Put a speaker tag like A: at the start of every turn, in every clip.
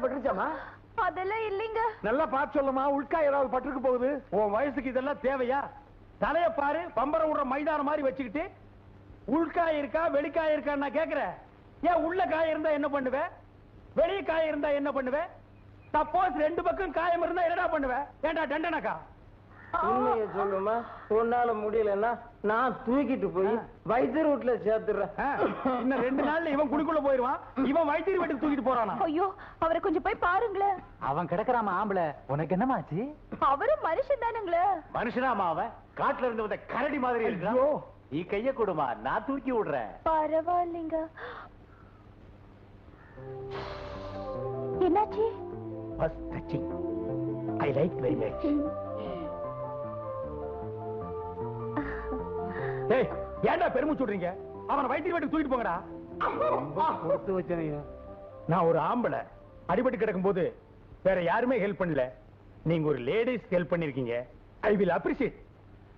A: ஏதாவது பட்டுருச்சாமா?
B: அதெல்லாம் இல்லைங்க.
C: நல்லா பார்த்து சொல்லுமா, உள்கா ஏதாவது பட்டிருக்கு போகுது. உன் வயசுக்கு இதெல்லாம் தேவையா? தலைய பாரு, பம்பரம் விடுற மைதானம் மாதிரி வச்சுக்கிட்டு உள்காய் இருக்கா வெளிக்காய் இருக்கா நான் கேக்குறேன். ஏன் உள்ள காய் இருந்தா என்ன பண்ணுவேன், வெளிய காய் இருந்தா என்ன பண்ணுவேன்? சப்போஸ் ரெண்டு பக்கம் காயம் இருந்தா என்னடா பண்ணுவேன்? ஏண்டா டண்டனக்கா?
A: உண்மையை சொல்லுமா, உன்னால முடியலன்னா நான் தூக்கிட்டு போய் வைத்தியர் வீட்டுல சேர்த்துறேன்.
C: இன்னும் 2 நாள்ல இவன் குடிக்குள்ள போயிருவான். இவன் வைத்தியர் வீட்டுக்கு தூக்கிட்டு போறானா?
B: ஐயோ, அவரை கொஞ்சம் போய் பாருங்களேன்.
D: அவன் கிடக்குறாம ஆம்பளை. உனக்கு என்னமாச்சு?
B: அவரும் மனுஷன் தானுங்களே.
D: மனுஷனாமா அவன்? காட்டுல இருந்து வந்த கரடி மாதிரி இருக்கோ. நீ கைய கொடுமா, நான் தூக்கி விடுறேன்.
B: பரவாயில்லைங்க. என்னாச்சு?
C: First touching. I like very much. ஏய், ஏன்டா பெருமூச்சு விடுறீங்க? அவனை வைத்தியர் வீட்டுக்கு தூக்கிட்டு போங்கடா.
A: கொடுத்து வச்சனையா.
C: நான் ஒரு ஆம்பளை, அடிபட்டு கிடக்கும் போது வேற யாருமே ஹெல்ப் பண்ணல. நீங்க ஒரு லேடிஸ் ஹெல்ப் பண்ணிருக்கீங்க. I will appreciate.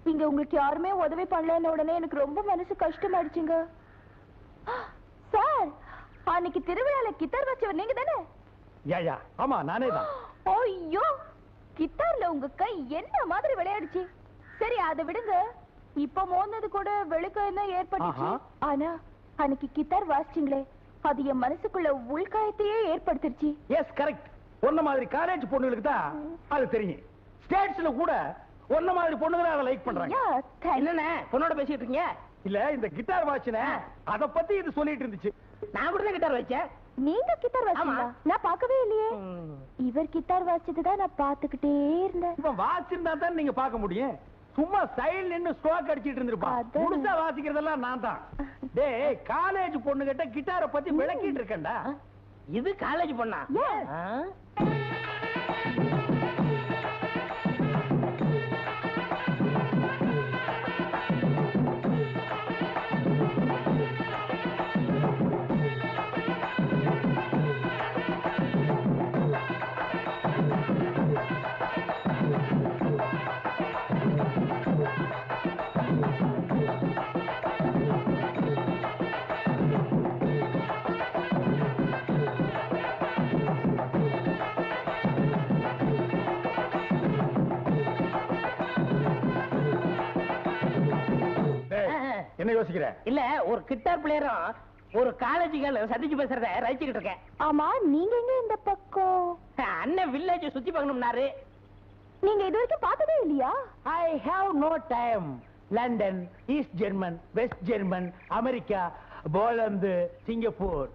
B: நீங்க உங்களுக்கு யாருமே உதவி பண்ணலன்னு உடனே எனக்கு ரொம்ப மனசு கஷ்டமாயிடுச்சுங்க. சார், அன்னைக்கு திருவிழால கிட்டார் வச்சவர் நீங்க தானே?
C: யா ஆமா, நானே தான்.
B: ஐயோ, கிட்டார்ல உங்க கை என்ன மாதிரி விளையாடுச்சு. சரி, அதை விடுங்க. இப்ப மோந்தது கூட வெளிக்காயம் தான் ஏற்பட்டுச்சு. ஆனா அன்னைக்கு கிட்டார் வாசிச்சிங்களே, அது என் மனசுக்குள்ள உள்காயத்தையே ஏற்படுத்திருச்சு.
C: S, correct. ஒன்ன மாதிரி காலேஜ் பொண்ணுங்களுக்கு தான் அது தெரியும். ஸ்டேட்ஸ்ல கூட ஒன்ன மாதிரி பொண்ணுங்க அதை லைக் பண்றாங்க.
A: என்னண்ணே பொண்ணோட பேசிட்டு இருக்கீங்க?
C: இல்ல, இந்த கிட்டார் வாட்சின அத பத்தி இது சொல்லிட்டு இருந்துச்சு.
A: நான் கூட தான் கிட்டார் வச்சேன்.
B: நீங்க கிட்டார் வாசிச்சீங்களா? நான் பார்க்கவே இல்லையே. இவர் கிட்டார் வாசிச்சதுதான் நான் பாத்துக்கிட்டே இருந்தேன்.
C: இப்ப வாசிச்சிருந்தா தான் நீங்க பார்க்க முடியும். சும்மா சைடுல நின்னு ஸ்ட்ரோக் அடிச்சிட்டு இருந்திருப்பான். முழுசா வாசிக்கிறதெல்லாம் நான் தான். டேய், காலேஜ் பொண்ணு கிட்ட கிட்டாரை பத்தி விளக்கிட்டு இருக்கேன்டா.
A: இது காலேஜ் பொண்ணா?
C: என்ன யோசிக்கிற?
A: இல்ல, ஒரு கிட்டார் பிளேயரும் ஒரு காலேஜ் கேர்ள் சந்திச்சு பேசுறத ரசிச்சுக்கிட்டு இருக்கேன்.
B: ஆமா, நீங்க எங்க இந்த பக்கம்?
A: அண்ணன் வில்லேஜ் சுத்தி பார்க்கணும்னாரு.
B: நீங்க இது வரைக்கும் பார்த்ததே இல்லையா?
C: I have no time. London, east German, west German, America, Poland, Singapore.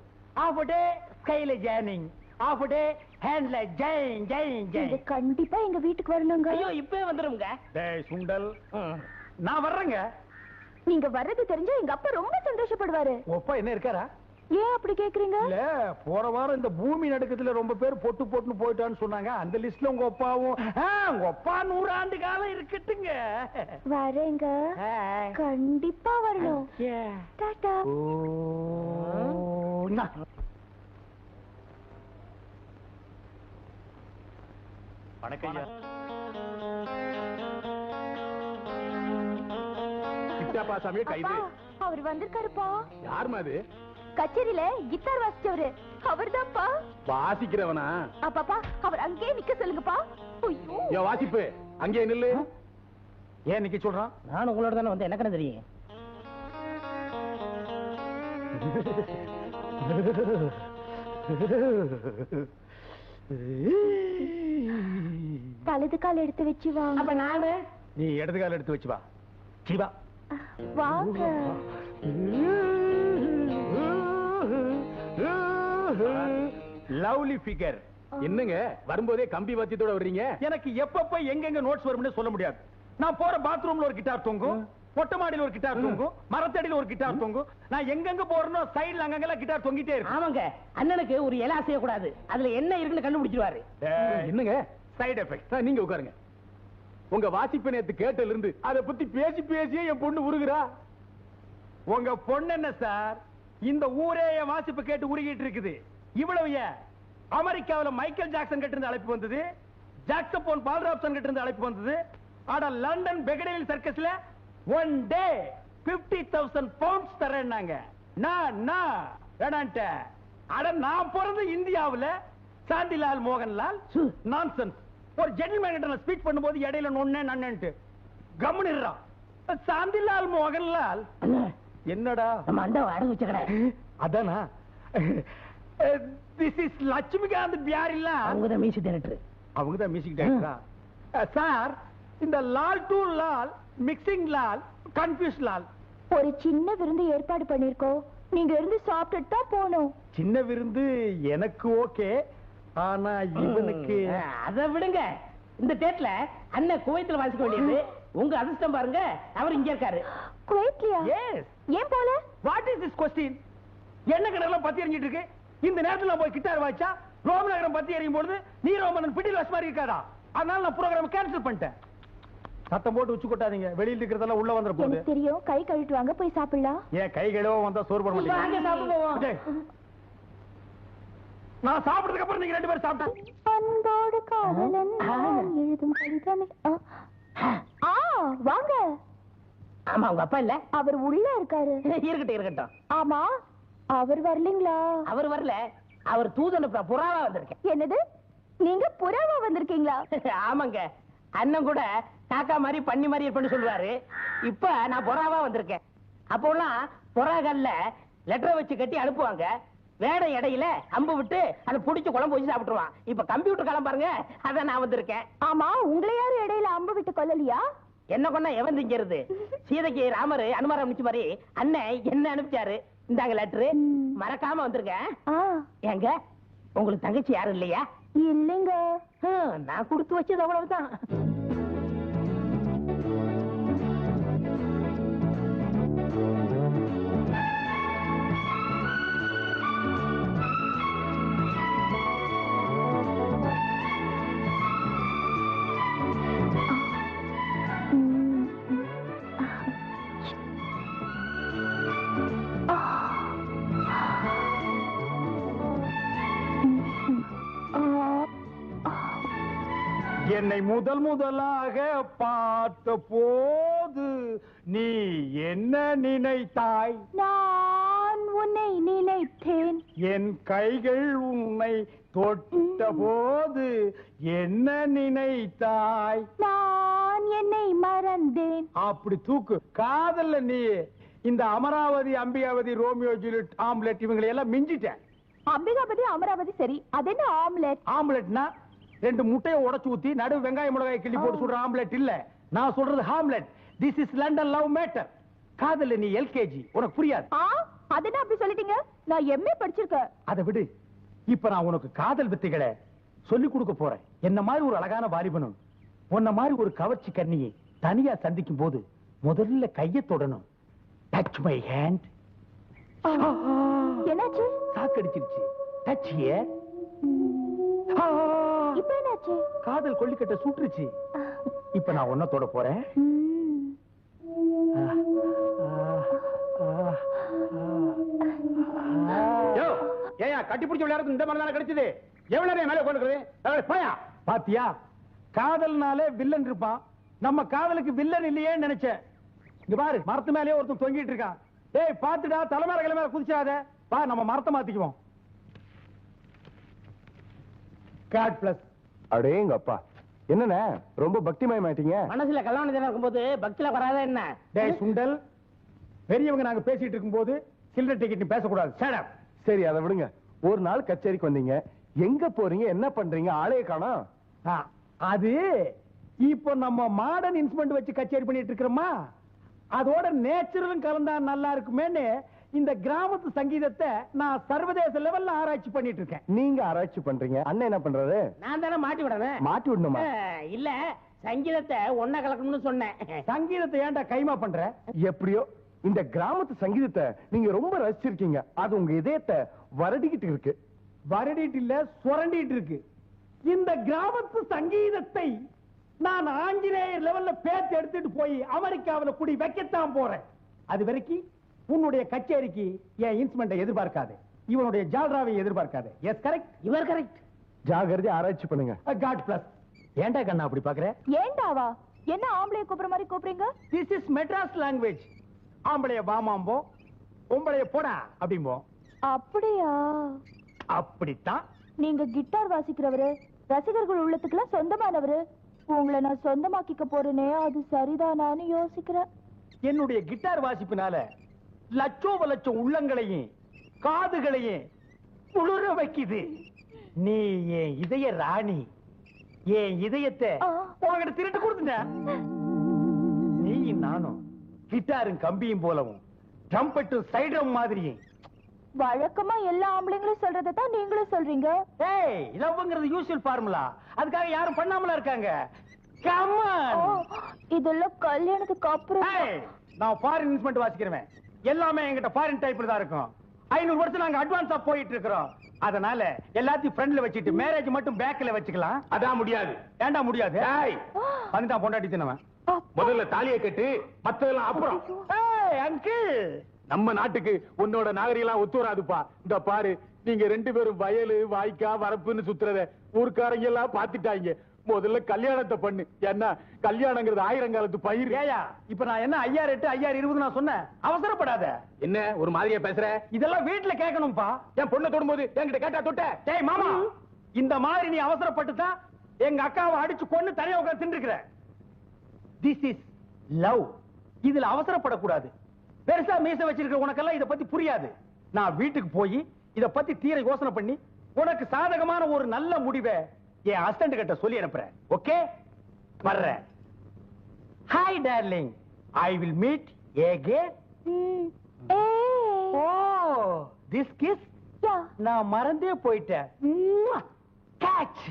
C: Of the ஸ்கைல ஜேர்னிங், ஆஃப் டே ஹேண்ட்ல ஜெயின் ஜெயின் ஜெயின்.
B: இது கண்டிப்பா எங்க வீட்டுக்கு வரணுங்க.
A: ஐயோ, இப்பவே வந்துருங்க.
C: டேய் சுண்டல், நான் வர்றேங்க.
B: நீங்க வர்றது தெரிஞ்சா எங்க அப்பா ரொம்ப சந்தோஷப்படுவாரு.
C: அப்பா என்ன இருக்காரா?
B: ஏன் அப்படி கேக்குறீங்க?
C: இல்ல, போன வாரம் இந்த பூமி நடுக்கத்துல ரொம்ப பேர் பொட்டு பொட்டுன்னு போயிட்டான்னு சொன்னாங்க. அந்த லிஸ்ட்ல உங்க அப்பாவும். உங்க அப்பா 100 ஆண்டு காலம் இருக்கட்டுங்க.
B: வரேங்க, கண்டிப்பா வரணும். டாடா.
D: வணக்கம்.
C: கிட்டாப்பா சாமியே கைது.
B: அவர் வந்திருக்காருப்பா.
C: யாருமா அது?
B: கச்சேரியில கிட்டார் வாசிச்சவரு அவர்தான்ப்பா.
C: வாசிக்கிறவனா?
B: அப்பாப்பா, அவர் அங்கேயே நிக்க சொல்லுங்கப்பா. ஐயோ,
C: வாசிப்பு அங்கே நில்லு. ஏன் நிக்க சொல்றான்?
A: நான் உங்களோட தானே வந்து எனக்கு என்ன தெரியும்?
B: வலது கால் எடுத்து வச்சு வாங்க.
A: அப்ப நானு?
C: நீ இடது கால் எடுத்து வச்சு வா. சிவா
B: வாங்க.
C: Lovely figure. என்னங்க வரும்போதே கம்பி வாத்தியத்தோட வர்றீங்க? எனக்கு எப்பப்ப எங்கெங்க நோட்ஸ் வரும்னு சொல்ல முடியாது. நான் போற பாத்ரூம்ல ஒரு கிட்டார் தொங்கும், மொட்டை மாடியில ஒரு கிட்டார் தொங்கும், மரத்தடியில ஒரு கிட்டார் தொங்கும். நான் எங்கெங்க போறேனோ சைடுல அங்கங்கெல்லாம் கிட்டார் தொங்கிட்டே இருக்கு.
A: ஆமாங்க, அண்ணனுக்கு ஒரு இலை அசைய கூடாது. அதுல என்ன இருக்குன்னு கண்டுபிடிச்சிருவாரு.
C: என்னங்க சைடு எஃபெக்ட்? நீங்க உட்காருங்க. உங்க வாசிப்பு நேத்து கேட்டல இருந்து அதை பத்தி பேசி பேசியே என் பொண்ணு உருகுறா. உங்க பொண்ணு என்ன சார், இந்த ஊரே என் வாசிப்பு கேட்டு உருகிட்டு இருக்குது. இவ்வளவு ஏன், அமெரிக்காவில் மைக்கேல் ஜாக்சன் கிட்ட இருந்து அழைப்பு வந்தது, ஜாக்சபோன் பால்ராப்சன் கிட்ட இருந்து அழைப்பு வந்தது. ஆனா லண்டன் பெகடேல் சர்க்கஸ்ல ஒன் டே 50,000 பவுண்ட்ஸ் தரேன்னாங்க. நான் வேணான்ட்ட. அட நான் பிறந்த இந்தியாவுல சாந்திலால் மோகன்லால் நான்சென்ஸ். ஒரு ஜென்டில்மேன் கிட்ட நான் ஸ்பீச் பண்ணும்போது இடையில நொண்ணே நன்னேன்ட்டு கம்முனிடுறா. சாந்திலால் மோகன்லால் என்னடா
A: நம்ம அண்டாவை அடகு வச்ச கடை
C: அதானா? திஸ் இஸ் லட்சுமிகாந்த் பியாரில்லா.
A: அவங்கதான் மியூசிக் டைரக்டர்.
C: அவங்கதான் மியூசிக் டைரக்டரா? சார், இந்த Lal to Lal, mixing Lal, confuse Lal.
B: ஒரு சின்ன விருந்து ஏற்பாடு பண்ணிருக்கோம். நீங்க இருந்து சாப்பிட்டுட்டு தான் போகணும்.
C: சின்ன விருந்து எனக்கு ஓகே, ஆனா இவனுக்கு
A: அதை விடுங்க. இந்த டேட்ல அண்ணன் குவைத்துல வாசிக்க வேண்டியது. உங்க அதிர்ஷ்டம் பாருங்க, அவர் இங்க இருக்காரு.
B: குவைட்லயா?
C: எஸ்.
B: ஏன் போல?
C: What is this question? என்ன கிணறுலாம் பத்தி எரிஞ்சிட்டு இருக்கு? இந்த நேரத்துல போய் கிட்டார் வாய்ச்சா ரோமநகரம் பத்தி எரியும் பொழுது நீரோமனன் பிடில் வாஸ் மாதிரி இருக்காதா? அதனால நான் ப்ரோகிராம் கேன்சல் பண்ணிட்டேன். சத்தம் போட்டு உச்சு கொட்டாதீங்க, வெளியில இருக்கிறதெல்லாம் உள்ள வந்துற போகுது.
B: எனக்கு தெரியும், கை கழுவிட்டு வாங்க, போய் சாப்பிடலாம்.
C: ஏன் கை கழுவ வந்தா சோறு போட
A: வாங்க, சாப்பிட்டு போவோம்.
C: மாட்டீங்க? நான் சாப்பிட்டதுக்கு அப்புறம் நீங்க 2 பேரும் சாப்பிட்டா
B: அன்போடு காதலன் நான் எழுதும் கடிதமே. ஆ, வாங்க.
A: ஆமா, உங்க அப்பா இல்ல?
B: அவர் உள்ள இருக்காரு.
A: இருக்கட்டும் இருக்கட்டும்.
B: ஆமா, அவர் வரலீங்களா?
A: அவர் வரல, அவர் தூதன புறாவா வந்திருக்கேன்.
B: என்னது, நீங்க புறாவா வந்திருக்கீங்களா?
A: ஆமாங்க, அண்ணன் கூட காக்கா மாதிரி பண்ணி மாதிரி இருப்பேன்னு சொல்லுவாரு. இப்ப நான் புறாவா வந்திருக்கேன். அப்போலாம் புறாக்கல்ல லெட்டரை வச்சு கட்டி அனுப்புவாங்க. வேட இடையில அம்பு விட்டு அதை புடிச்சு குழம்பு வச்சு சாப்பிட்டுருவான். இப்ப கம்ப்யூட்டர் காலம் பாருங்க, அதான் நான் வந்திருக்கேன்.
B: ஆமா, உங்களை யாரும் இடையில அம்பு விட்டு கொல்லலையா?
A: என்ன கொண்டா எவன் திங்கிறது? சீதைக்கு ராமர் அனுமாரம் அனுப்பிச்ச மாதிரி அண்ணன் என்ன அனுப்பிச்சாரு. இந்தாங்க லெட்டரு, மறக்காம வந்திருக்கேன். ஏங்க, உங்களுக்கு தங்கச்சி யாரும் இல்லையா?
B: இல்லைங்க.
A: நான் கொடுத்து வச்சது அவ்வளவுதான்.
C: என்னை முதல் முதலாக பார்த்த போது நீ என்ன நினைத்தாய்?
B: நான் உன்னை நினைத்தேன்.
C: என் கைகள் உன்னை தொட்ட போது என்ன நினைத்தாய்?
B: நான் என்னை மறந்தேன்.
C: அப்படி தூக்கு. காதல்ல நீ இந்த Amaravati, Ambikavati, Romeo Juliet, omelette இவங்களை எல்லாம் மிஞ்சிட்டேன்.
B: அம்பிகாபதி அமராவதி சரி, அது என்ன ஆம்லெட்?
C: ஆம்லெட்னா 2 முட்டையை உடைச்சு ஊத்தி நடு வெங்காய மிளகாய் கிள்ளி போட்டு சுடுற ஆம்லெட் இல்ல. நான் சொல்றது Hamlet. This is London love matter. காதல்ல நீ எல்கேஜி, உனக்கு புரியாது.
B: அது என்ன அப்படி சொல்லிட்டீங்க? நான் எம்ஏ படிச்சிருக்கேன்.
C: அதை விடு. இப்ப நான் உனக்கு காதல் வித்தைகளை சொல்லி கொடுக்க போறேன். என்ன மாதிரி ஒரு அழகான வாலிபனும் உன்ன மாதிரி ஒரு கவர்ச்சி கண்ணியை தனியா சந்திக்கும் போது முதல்ல கையை தொடணும். Touch my hand.
B: என்னாச்சு?
C: சாக்கடிச்சிருச்சு. Touch here.
B: இப்ப என்னாச்சு?
C: காதல் கொல்லிக்கட்ட சுட்டுருச்சு. இப்ப நான் உன்ன தொட போறேன். ஏயா கட்டி பிடிச்ச விளையாடுறது இந்த மாதிரி கிடைச்சது? எவ்வளவு நேரம் மேல கொண்டு போயா? பாத்தியா, காதல்னாலே வில்லன் இருப்பான். நம்ம காதலுக்கு வில்லன் இல்லையேன்னு நினைச்சேன். இங்க பாரு, மரத்து மேலேயே ஒருத்தன் தொங்கிட்டு இருக்கான். ஏய் பாத்துடா, தலைமையில கிளம்ப குதிச்சாத. வா, நம்ம மரத்தை மாத்திக்குவோம். God plus.
E: அடேங்க அப்பா, என்னண்ணே ரொம்ப பக்திமயமாயிட்டீங்க?
A: மனசுல கல்யாணம் தினம் இருக்கும்போது பக்தியில வராத என்ன?
C: டேய் சுண்டல், பெரியவங்க நாங்க பேசிட்டு இருக்கும்போது சில்லறை டிக்கெட் பேசக்கூடாது. Shut up.
E: சரி, அதை விடுங்க. ஒரு நாள் கச்சேரிக்கு வந்தீங்க, எங்க போறீங்க, என்ன பண்றீங்க, ஆளைய காணோம்.
C: அது இப்போ நம்ம மாடர்ன் இன்ஸ்ட்ருமெண்ட் வச்சு கச்சேரி பண்ணிட்டு இருக்கிறோமா, அதோட நேச்சுரலும் கலந்தா நல்லா இருக்குமேன்னு இந்த கிராமத்து சங்கீதத்தை நான் சர்வதேச லெவல்ல ஆராய்ச்சி பண்ணிட்டு இருக்கேன்.
E: நீங்க ஆராய்ச்சி பண்றீங்க, அண்ணன் என்ன பண்றாரு?
A: நான் தானே மாட்டி விடணும்.
E: மாட்டி விடணுமா?
A: இல்ல, சங்கீதத்தை ஒன்ன கலக்கணும்னு சொன்னேன்.
C: சங்கீதத்தை ஏன்டா கைமா பண்ற?
E: எப்படியோ இந்த கிராமத்து சங்கீதத்தை நீங்க ரொம்ப ரசிச்சிருக்கீங்க. அது உங்க இதயத்தை வருடிக்கிட்டு இருக்கு.
C: வருடிட்டு இல்ல, சுரண்டிட்டு இருக்கு. இந்த கிராமத்து சங்கீதத்தை நான் ஆஞ்சநேயர் லெவல்ல பேத்து எடுத்துட்டு போய் அமெரிக்காவில குடி வைக்கத்தான் போறேன். அது வரைக்கும் உன்னுடைய கச்சேரிக்கு என் இன்ஸ்ட்ருமெண்ட்டை எதிர்பார்க்காது, இவனுடைய ஜால்ராவை எதிர்பார்க்காது. எஸ் கரெக்ட்,
A: இவர் கரெக்ட்.
E: ஜாகிரதை, ஆராய்ச்சி பண்ணுங்க.
C: God bless. ஏண்டா கண்ணா அப்படி பாக்குற?
B: ஏண்டாவா? என்ன ஆம்பளை கூப்பிடுற மாதிரி கூப்பிடுறீங்க?
C: This is Madras language. ஆம்பளைய வாமாம்போ, பொம்பளைய போடா அப்படிம்போ.
B: அப்படியா?
C: அப்படித்தான்
B: நீங்க கிட்டார் வாசிக்கிறவரு, ரசிகர்கள் உள்ளத்துக்குலாம் சொந்தமானவரு. உங்களை நான் சொந்தமாக்கிக்க போறேனே, அது சரிதானான்னு யோசிக்கிறேன்.
C: என்னுடைய கிட்டார் வாசிப்பினால லட்சம் உள்ளங்களையும் காதுகளையும் குளிர வைக்குது. நீ என் இதய ராணி, என் இதயத்தை உங்ககிட்ட திருட்டு கொடுத்துட்டேன். நீயும் நானும் கிட்டாரும் கம்பியும் போலவும் ட்ரம்பெட்டும் சைடும் மாதிரியும்.
B: வழக்கமா எல்லா ஆம்பளைங்களும் சொல்றதான் நீங்களும் சொல்றீங்க.
C: ஏய், லவ்ங்கிறது யூசுவல் ஃபார்முலா. அதுக்காக யாரும் பண்ணாமல இருக்காங்க. Come on.
B: இதெல்லாம் கல்யாணத்துக்கு அப்புறம்.
C: நான் ஃபாரின் இன்ஸ்ட்ருமெண்ட் வாசிக்கிறேன். எல்லாமே என்கிட்ட ஃபாரின் டைப்ல தான் இருக்கும். 500 வருஷம் நாங்க அட்வான்ஸா போயிட்டு இருக்கிறோம். அதனால எல்லாத்தையும் ஃப்ரண்ட்ல வச்சிட்டு மேரேஜ் மட்டும் பேக்ல வச்சுக்கலாம்.
D: அதான் முடியாது.
C: ஏண்டா முடியாது?
D: ஏய்,
C: பண்ணிதான் பொண்டாட்டி தினவன்.
D: முதல்ல தாலியை கட்டு, மத்ததெல்லாம் அப்புறம்.
C: ஏய் அங்கிள்,
D: நம்ம நாட்டுக்கு உன்னோட நாகரிகம் ஒத்து வராதுப்பா. இந்த பாரு, நீங்க 2 பேரும் வயலு வாய்க்கா வரப்புன்னு சுத்துறத ஊர்க்காரங்க எல்லாம் பாத்துட்டாங்க. முதல்ல கல்யாணத்தை பண்ணு. என்ன கல்யாணங்கிறது 1000 காலத்து பயிர்.
C: ஏயா இப்ப நான் என்ன 5008 5020 நான் சொன்னேன்? அவசரப்படாத.
D: என்ன ஒரு மாதிரியா பேசுற?
C: இதெல்லாம் வீட்டுல கேட்கணும்பா.
D: என் பொண்ணை தொடும்போது என்கிட்ட கேட்டா தொட்ட?
C: டேய் மாமா, இந்த மாதிரி நீ அவசரப்பட்டு தான் எங்க அக்காவை அடிச்சு கொன்னு தனியா உட்கார்ந்து தின்னுக்கிற. This is love. இதுல அவசரப்படக்கூடாது. பெருசா மீச வச்சிருக்கிற உனக்கெல்லாம் இத பத்தி புரியாது. நான் வீட்டுக்கு போய் இத பத்தி தீர யோசனை பண்ணி உனக்கு சாதகமான ஒரு நல்ல முடிவை என் அசிஸ்டன்ட் கிட்ட சொல்லி அனுப்புறேன். ஓகே, வர்றேன். Hi darling, I will meet again. Oh, this kiss நான் மறந்தே போயிட்டேன். கேட்ச்.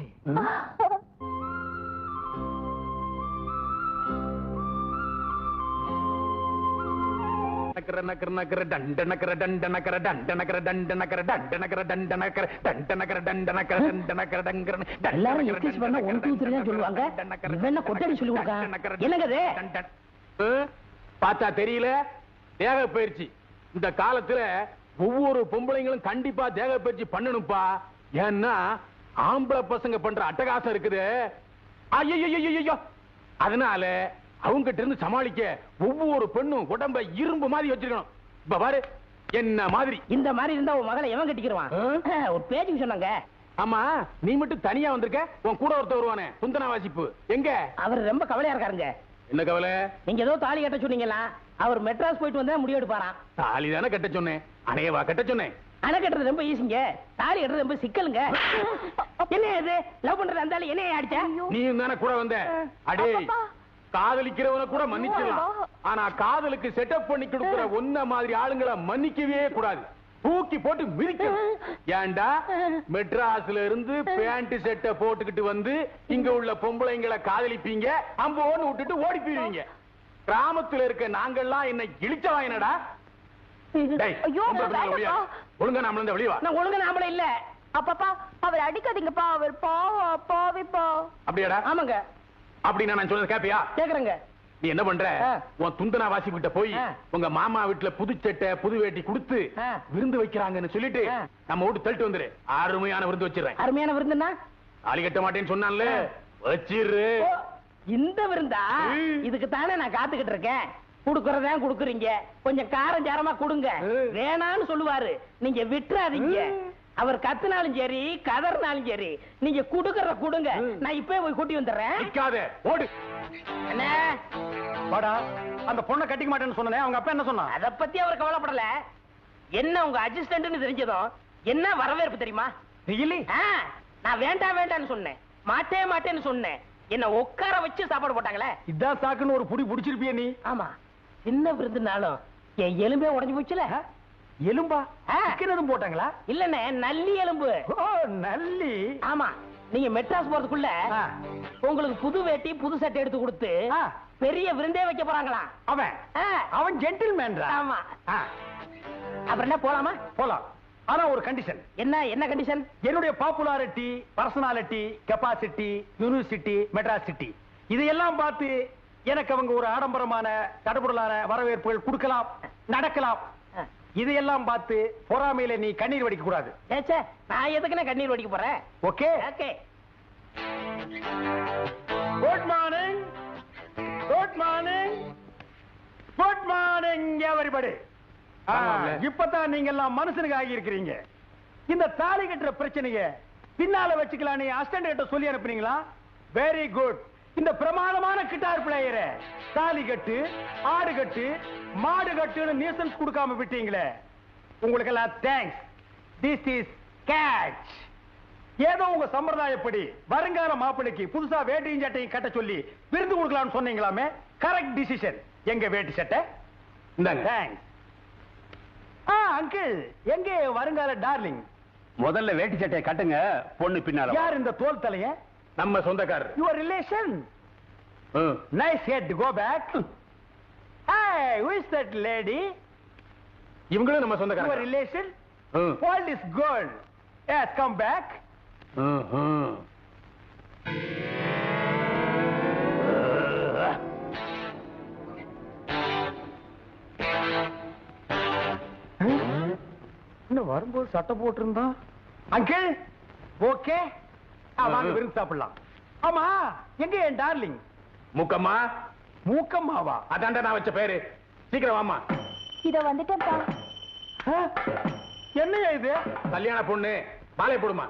A: எல்லாரும் எக்ஸஸ் பண்ண 1 2 3 தான் சொல்லுவாங்க. இவன் கொட்டடி சொல்லி கொடுக்கான். என்னங்க இது?
D: பார்த்தா தெரியல, தேக பயிற்சி. இந்த காலத்துல ஒவ்வொரு பொம்பளைங்களும் கண்டிப்பா தேக பயிற்சி பண்ணணும்பா. ஏன்னா ஆம்பளை பசங்க பண்ற அட்டகாசம் இருக்குது. ஐயோ, அதனால அவங்கிட்ட இருந்து சமாளிக்க ஒவ்வொரு பெண்ணும் உடம்ப இரும்பு மாதிரி வச்சிருக்கணும். இப்ப பாரு என்ன மாதிரி.
A: இந்த மாதிரி இருந்தா உன் மகளை எவன் கட்டிக்கிடுவான்? ஒரு பேச்சுக்கு சொன்னாங்க.
D: ஆமா, நீ மட்டும் தனியா வந்திருக்க. உன் கூட ஒருத்தர் வருவானே, குந்தனா வாசிப்பு, எங்க?
A: அவர் ரொம்ப கவலையா இருக்காருங்க.
D: என்ன கவலை?
A: நீங்க ஏதோ தாலி கட்ட சொன்னீங்களா? அவர் மெட்ராஸ் போயிட்டு வந்தா முடிவு எடுப்பாராம்.
D: தாலி தானே கட்ட சொன்னேன், அணையவா கட்ட சொன்னேன்.
A: அணை கட்டுறது ரொம்ப ஈஸிங்க, தாலி கட்டுறது ரொம்ப சிக்கலுங்க. என்ன இது லவ் பண்றது? அந்த என்ன அடிச்சா?
D: நீ தானே கூட வந்த. அடே, காதலிக்கிறவன கூட மன்னிச்சிடலாம், ஆனா காதலுக்கு செட்டப் பண்ணி கொடுக்கிற ஒன்ன மாதிரி ஆளுங்களை மன்னிக்கவே கூடாது. தூக்கி போட்டு மிதிக்கணும். ஏண்டா மெட்ராஸ்ல இருந்து பேண்ட் செட்டை போட்டுக்கிட்டு வந்து இங்க உள்ள பொம்பளைங்களை காதலிப்பீங்க, அம்போன்னு விட்டுட்டு ஓடி போயிருவீங்க. கிராமத்துல இருக்க நாங்கெல்லாம் என்ன இழிச்சவா என்னடா? ஒழுங்கா நாம இந்த வெளிவா.
A: நான் ஒழுங்கா நாமள இல்ல.
B: அப்பப்பா அவர் அடிக்காதீங்கப்பா, அவர் பாவிப்பா.
D: அப்படியாடா?
B: ஆமாங்க.
D: அப்படின்னா நான் சொல்றது கேப்பியா?
A: கேக்குறேங்க.
D: நீ என்ன பண்ற? உன் துந்தனா வாசி கிட்ட போய் உங்க மாமா வீட்டுல புது சட்டை புது வேட்டி கொடுத்து விருந்து வைக்கிறாங்கன்னு சொல்லிட்டு நம்ம வீட்டு தள்ளிட்டு வந்துரு. அருமையான விருந்து வச்சிடறேன்.
A: அருமையான விருந்துன்னா?
D: தாலி கட்ட மாட்டேன்னு சொன்னான்ல, வச்சிரு.
A: இந்த விருந்தா? இதுக்கு தானே நான் காத்துக்கிட்டு இருக்கேன். குடுக்கறதா குடுக்குறீங்க, கொஞ்சம் காரம் சாரமா கொடுங்க. வேணான்னு சொல்லுவாரு, நீங்க விட்டுறாதீங்க. அவர் கத்துனாலும் சரி கதறினாலும் சரி நீங்க குடுக்கறத கொடுங்க. நான் இப்பவே போய் கூட்டி வந்துடுறேன்.
D: நிக்காதே, ஓடு.
A: என்ன
C: வாடா, அந்த பொண்ணை கட்டிக்க மாட்டேன்னு சொன்னேன். அவங்க அப்பா என்ன சொன்னா?
A: அத பத்தி அவர் கவலைப்படல. என்ன உங்க அசிஸ்டன்ட்னு தெரிஞ்சதும் என்ன வரவேற்பு தெரியுமா?
C: ரியலி?
A: நான் வேண்டாம் வேண்டாம்னு சொன்னேன், மாட்டேன்னு சொன்னேன். என்ன உட்கார வச்சு சாப்பாடு போட்டாங்களே.
C: இதான் சாக்குன்னு ஒரு புடி புடிச்சிருப்பிய நீ.
A: ஆமா, சின்ன விருந்துனாலும் என் எலும்பே உடைஞ்சு போச்சுல.
C: எலும்பா? எதுவும் போட்டாங்களா?
A: இல்லண்ணே, நல்லி எலும்பு.
C: நல்லி?
A: ஆமா, நீங்க மெட்ராஸ் போறதுக்குள்ள உங்களுக்கு புது வேட்டி புது சட்டை எடுத்து கொடுத்து பெரிய விருந்தே வைக்க போறாங்களா.
C: அவன் ஜென்டில்மேன்.
A: ஆமா. அப்புறம் என்ன, போலாமா?
C: போலாம். ஆனா ஒரு கண்டிஷன்.
A: என்ன கண்டிஷன்?
C: என்னுடைய popularity, personality, capacity, university, Madras city இதையெல்லாம் பார்த்து எனக்கு அவங்க ஒரு ஆடம்பரமான தடபுடலான வரவேற்புகள் கொடுக்கலாம், நடக்கலாம். இதையெல்லாம் பார்த்து பொறாமையில நீ கண்ணீர் வடிக்க கூடாது.
A: நான் எதுக்குன்னு கண்ணீர் வடிக்க போறேன்?
C: Okay
A: okay.
C: Good morning, good morning, good morning everybody. இப்பதான் நீங்க எல்லாம் மனுஷனுக்கு ஆகி இருக்கிறீங்க. இந்த தாலி கட்டுற பிரச்சனைய பின்னால வச்சுக்கலாம். நீ அசிஸ்டன்ட் கிட்ட சொல்லி அனுப்புறீங்களா? Very good. இந்த பிரமாதமான கிட்டார் பிளேயரை தாலி கட்டு, ஆடு கட்டு, மாடு கட்டுன்னு நியூசன்ஸ் கொடுக்காம விட்டீங்களே, உங்களுக்கு எல்லாம் தேங்க்ஸ். This is catch. ஏதோ உங்க சம்பிரதாயப்படி வருங்கால மாப்பிளைக்கு புதுசா வேட்டியும் சட்டையும் கட்ட சொல்லி விருந்து கொடுக்கலாம்னு சொன்னீங்களாமே, கரெக்ட் டிசிஷன். எங்க வேட்டி சட்டை?
D: இந்தாங்க.
C: தேங்க்ஸ். அங்கிள், எங்க வருங்கால டார்லிங்?
D: முதல்ல வேட்டி சட்டையை கட்டுங்க, பொண்ணு பின்னால.
C: யார் இந்த தோல் தலைய?
D: நம்ம சொந்தக்காரர்.
C: Your relation. Nice head. Go back. Hey, who is that lady?
D: இவங்களும் நம்ம
C: Your
D: சொந்தக்காரர்.
C: relation? Hold this girl. Yes, come back.
E: இன்னும் வரும்போது சட்டை போட்டிருந்தா.
C: Uncle, okay. வாங்க விருந்து சாப்பிடலாம். ஆமா, எங்க என் டார்லிங்?
D: முக்கம்மா.
C: மூக்கம்மாவா?
D: அதான்டா நான் வச்ச பேரு. சீக்கிரம் வாமா.
B: இத வந்துட்டேன்ப்பா.
C: என்னையா இது?
D: கல்யாண பொண்ணு. மாலை போடுமா.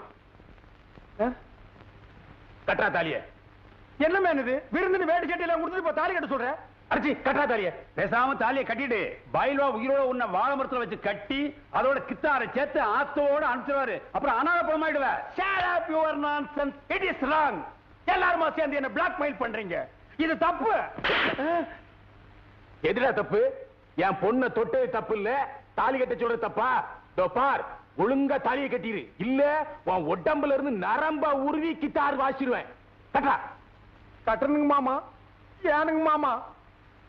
D: கட்டா தாலிய.
C: என்ன மேனுது? விருந்துன்னு வேட்டு சட்டை எல்லாம் கொடுத்துட்டு இப்ப தாலி கட்ட சொல்ற?
D: அடிச்சி கட்டா தாலிய.
C: பேசாம தாலியை கட்டிட்டு பயில்வா உயிரோட உன்னை வாழை மரத்துல வச்சு கட்டி அதோட கித்தாரை சேர்த்து ஆத்தோட அனுப்பிச்சிருவாரு. அப்புறம் அனாத பணமாயிடுவ. Shut up your nonsense. It is wrong. எல்லாருமா சேர்ந்து என்ன பிளாக்மெயில் பண்றீங்க. இது தப்பு.
D: எதுடா தப்பு? என் பொண்ணை தொட்டது தப்பு இல்ல, தாலி கட்ட சொல்றது தப்பா? இதோ பார், ஒழுங்கா தாலியை கட்டிரு, இல்ல உன் உடம்புல இருந்து நரம்ப உருவி கிட்டார் வாசிடுவேன். கட்டா.
C: கட்டணுங்க மாமா. ஏனுங்க மாமா?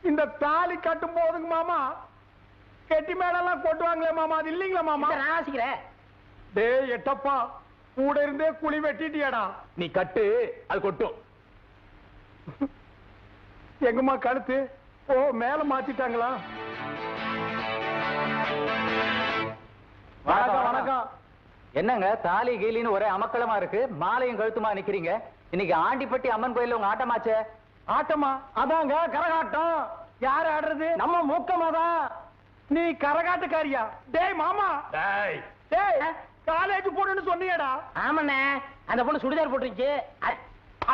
C: இந்த தாலி கட்டும் போதுங்க மாமா கெட்டி மேடெல்லாம் கொட்டுவாங்களே மாமா, அது இல்லீங்களா மாமா?
A: நான் வாசிக்கிறேன்.
C: டேய் எட்டப்பா, கூட இருந்தே குழி வெட்டிட்டியாடா.
D: நீ கட்டு, அது கொட்டும்.
C: எங்கம்மா கழுத்து? ஓ, மேல மாத்திட்டாங்களா? வணக்கம் வணக்கம்.
F: என்னங்க தாலி கீலின்னு ஒரே அமக்களமா இருக்கு, மாலையும் கழுத்துமா நிக்கிறீங்க. இன்னைக்கு ஆண்டிப்பட்டி அம்மன் கோயில்ல உங்க ஆட்டமாச்சே.
C: ஆட்டமா? அதாங்க கரகாட்டம். யார் ஆடுறது? நம்ம மூக்கமா தான். நீ கரகாட்டக்காரியா? டேய் மாமா,
D: டேய்,
C: டேய் காலேஜ் போடுன்னு சொன்னியடா.
A: ஆமாண்ணே, அந்த பொண்ணு சுடிதார் போட்டுருச்சு.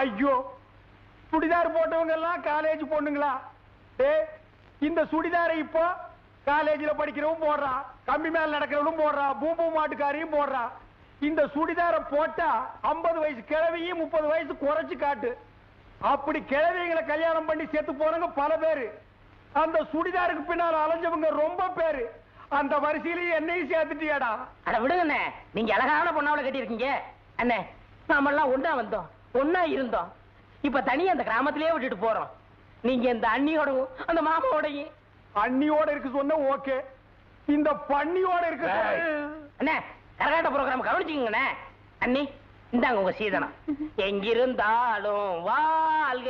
C: ஐயோ, சுடிதார் போட்டவங்க எல்லாம் காலேஜ் பொண்ணுங்களா? டேய், இந்த சுடிதாரை இப்போ காலேஜ்ல படிக்கிறவன் போடுறா, கம்பி மேல நடக்கிறவனும் போடுறா, பூம்பூ மாட்டுக்காரியும் போடுறா. இந்த சுடிதாரை போட்டா 50 வயசு கிழவியும் 30 வயசு குறைச்சு காட்டு. அப்படி கிழவிகளை கல்யாணம் பண்ணி செத்து போறவங்க பல பேரு. அந்த சுடிதாருக்கு பின்னால அலைஞ்சவங்க ரொம்ப பேரு. அந்த வரிசையிலேயே என்னையும் சேர்த்துட்டியாடா.
A: அட விடுங்கண்ணே, நீங்க அழகான பொண்ணாவளை கட்டியிருக்கீங்க. அண்ணே, நாமெல்லாம் ஒண்ணா வந்தோம், ஒண்ணா இருந்தோம். இப்ப தனியா அந்த கிராமத்திலேயே விட்டுட்டு போறோம். நீங்க இந்த அண்ணியோடவும் அந்த மாமாவோடையும்.
C: அண்ணியோட இருக்கு சொன்ன ஓகே, இந்த பண்ணியோட இருக்கு.
A: அண்ணே, கரகாட்ட ப்ரோக்ராம் கவனிச்சுக்கங்கண்ணே. அண்ணி, இந்தாங்க உங்க சீதனம். எங்கிருந்தாலும் வாழ்க.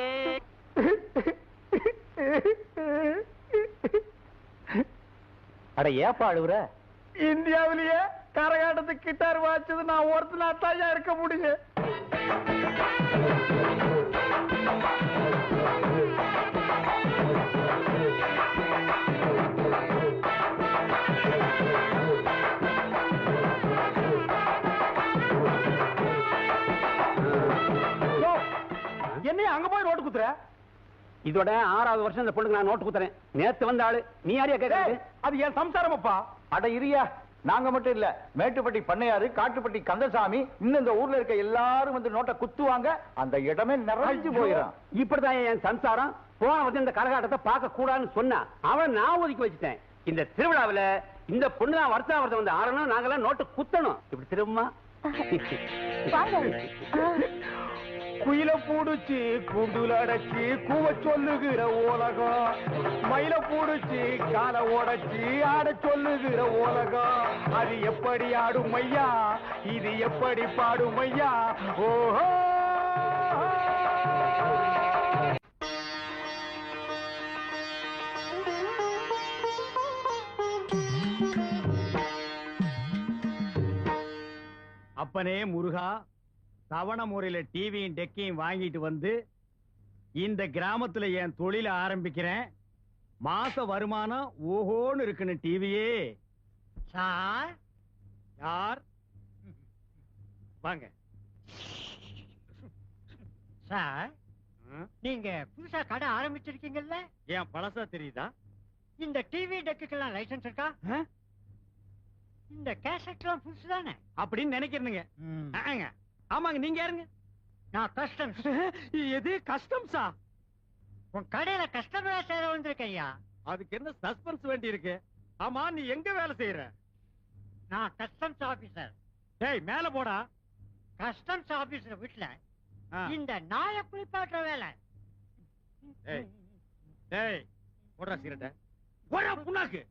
F: அட ஏப்பா அழுவுற?
C: இந்தியாவிலேயே கரகாட்டத்துக்கு கிட்டார் வாச்சது நான் ஒருத்தனா தாயா இருக்க முடியும். என்னைய அங்க போய் ரோட்டு குத்துற?
F: இதோட 6வது வருஷம் இந்த பொண்ணுக்கு நான் நோட்டு குத்துறேன். நேத்து வந்த ஆளு நீ யாரையா கேட்கறது?
C: அது என் சம்சாரமப்பா.
E: அட இரியா, நாங்க மட்டும் இல்ல, மேட்டுப்பட்டி பண்ணையாரு, காட்டுப்பட்டி கந்தசாமி, இன்னும் இந்த ஊர்ல இருக்க எல்லாரும் வந்து நோட்டை குத்துவாங்க. அந்த இடமே நிறைஞ்சு போயிடும்.
F: இப்படிதான் என் சம்சாரம். போன வந்து இந்த கரகாட்டத்தை பார்க்க கூடாதுன்னு சொன்னா அவன் நான் ஒதுக்கி வச்சுட்டேன். இந்த திருவிழாவில இந்த பொண்ணு தான் வருஷம் வந்து ஆறணும், நாங்கெல்லாம் நோட்டு குத்தணும். இப்படி திரும்ப
C: குயில பூடுச்சு கூண்டுல அடைச்சு கூவ சொல்லுகிற உலகம், மயில பூடுச்சு கால உடைச்சு ஆட சொல்லுகிற உலகம். அது எப்படி ஆடும் ஐயா, இது எப்படி பாடும் ஐயா? ஓஹோ, அப்பனே முருகா, தவண முறையில டிவியும் டெக்கையும் வாங்கிட்டு வந்து இந்த கிராமத்துல என் தொழில ஆரம்பிக்கிறேன். மாச வருமானம் ஓஹோன்னு இருக்குன்னு டிவியே. சார், யார் வாங்க.
G: சார் நீங்க புதுசா கடை ஆரம்பிச்சிருக்கீங்கல்ல?
C: ஏன் பழசா தெரியுதா?
G: இந்த டிவி டெக்குக்கெல்லாம் லைசன்ஸ் இருக்கா? இந்த கேசட்லாம் புதுசு தானே
C: அப்படின்னு நினைக்கிறீங்க? ஆமாங்க. நீங்க யாருங்க?
G: நான் கஸ்டம்ஸ்.
C: எது கஸ்டம்ஸா?
G: உன் கடையில கஸ்டமரா சேர வந்திருக்கேன் ஐயா.
C: அதுக்கு என்ன சஸ்பென்ஸ் வேண்டி இருக்கு? ஆமா, நீ எங்க வேலை செய்யற?
G: நான் கஸ்டம்ஸ் ஆபீசர்.
C: டேய் மேல போடா.
G: கஸ்டம்ஸ் ஆபீசர் வீட்டுல இந்த நாயை குளிப்பாட்டுற வேலை.
C: டேய் போடுறா சிகரெட்ட. போடா புண்ணாக்கு.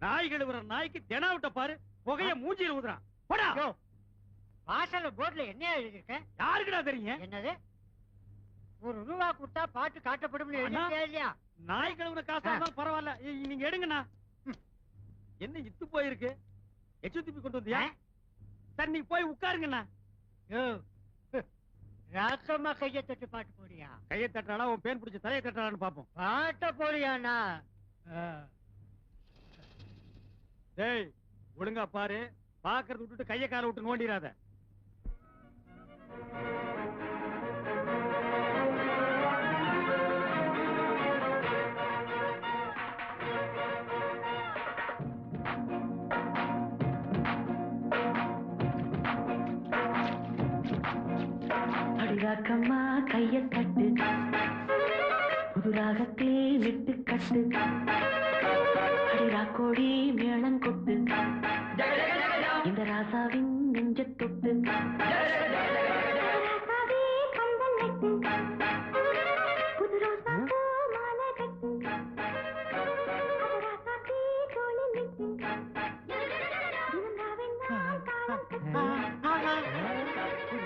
C: நாய் கழுவுற நாய்க்கு தெனாவிட்ட பாரு, புகைய மூஞ்சில ஊதுறான். போடா.
G: வாசல்ல போர்டுல என்ன எழுதிருக்க?
C: யாருக்குடா தெரியும்?
G: என்னது? ₹1 கொடுத்தா பாட்டு காட்டப்படும் இல்லையா?
C: நாய் கழுவுற காசா இருந்தாலும் பரவாயில்ல, நீங்க எடுங்கண்ணா. என்ன இத்து போயிருக்கு? எச்சுத்திப்பி கொண்டு வந்தியா? சரி நீ போய் உட்காருங்கண்ணா.
G: ராக்கமா கையை தட்டு பாட்டு போடியா?
C: கையை தட்டாளா உன் பேன் பிடிச்ச தலையை தட்டாளான்னு பாப்போம்.
G: பாட்ட போடியாண்ணா?
C: டேய் ஒழுங்கா பாரு, பாக்குறது விட்டுட்டு கையை கால விட்டு நோண்டிராத.
H: அடிராக்கம்மா கைய தட்டு, புதுராகத்தே விட்டு கட்டு, அடிராக்கோடி மேளம் கொட்டு, இந்த ராசாவின் நெஞ்ச தொட்டு,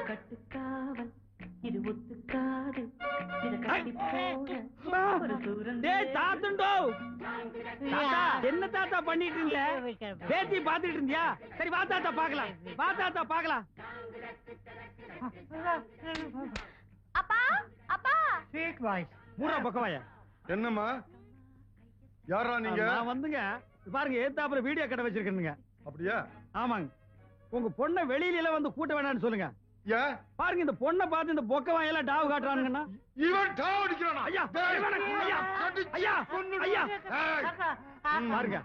H: கட்டுக்காவல் இது ஒத்துக்காது, இத கட்டி போட ஒரு தூரம்.
C: என்ன தாத்தா பண்ணிட்டு இருந்த? பேத்தி பாத்துட்டு இருந்தியா? சரி வா தாத்தா பாக்கலாம், வா தாத்தா பாக்கலாம்.
B: அப்பா அப்பா
G: ஸ்வீட் வாய்ஸ்.
C: மூணா பக்கவாயா?
I: என்னம்மா, யாரா நீங்க?
C: நான் வந்துங்க பாருங்க, ஏத்தாப்புல வீடியோ கடை வச்சிருக்கேனுங்க.
I: அப்படியா?
C: ஆமாங்க. உங்க பொண்ணை வெளியில வந்து கூட்ட வேணாம்னு சொல்லுங்க.
I: ஏன்?
C: பாருங்க இந்த பொண்ணை பார்த்து இந்த பொக்க வாயெல்லாம் டாவு காட்டுறானுங்கண்ணா.
I: இவன் டாவ் அடிக்கிறானா?
C: ஐயா ஐயா ஐயா ஐயா பாருங்க,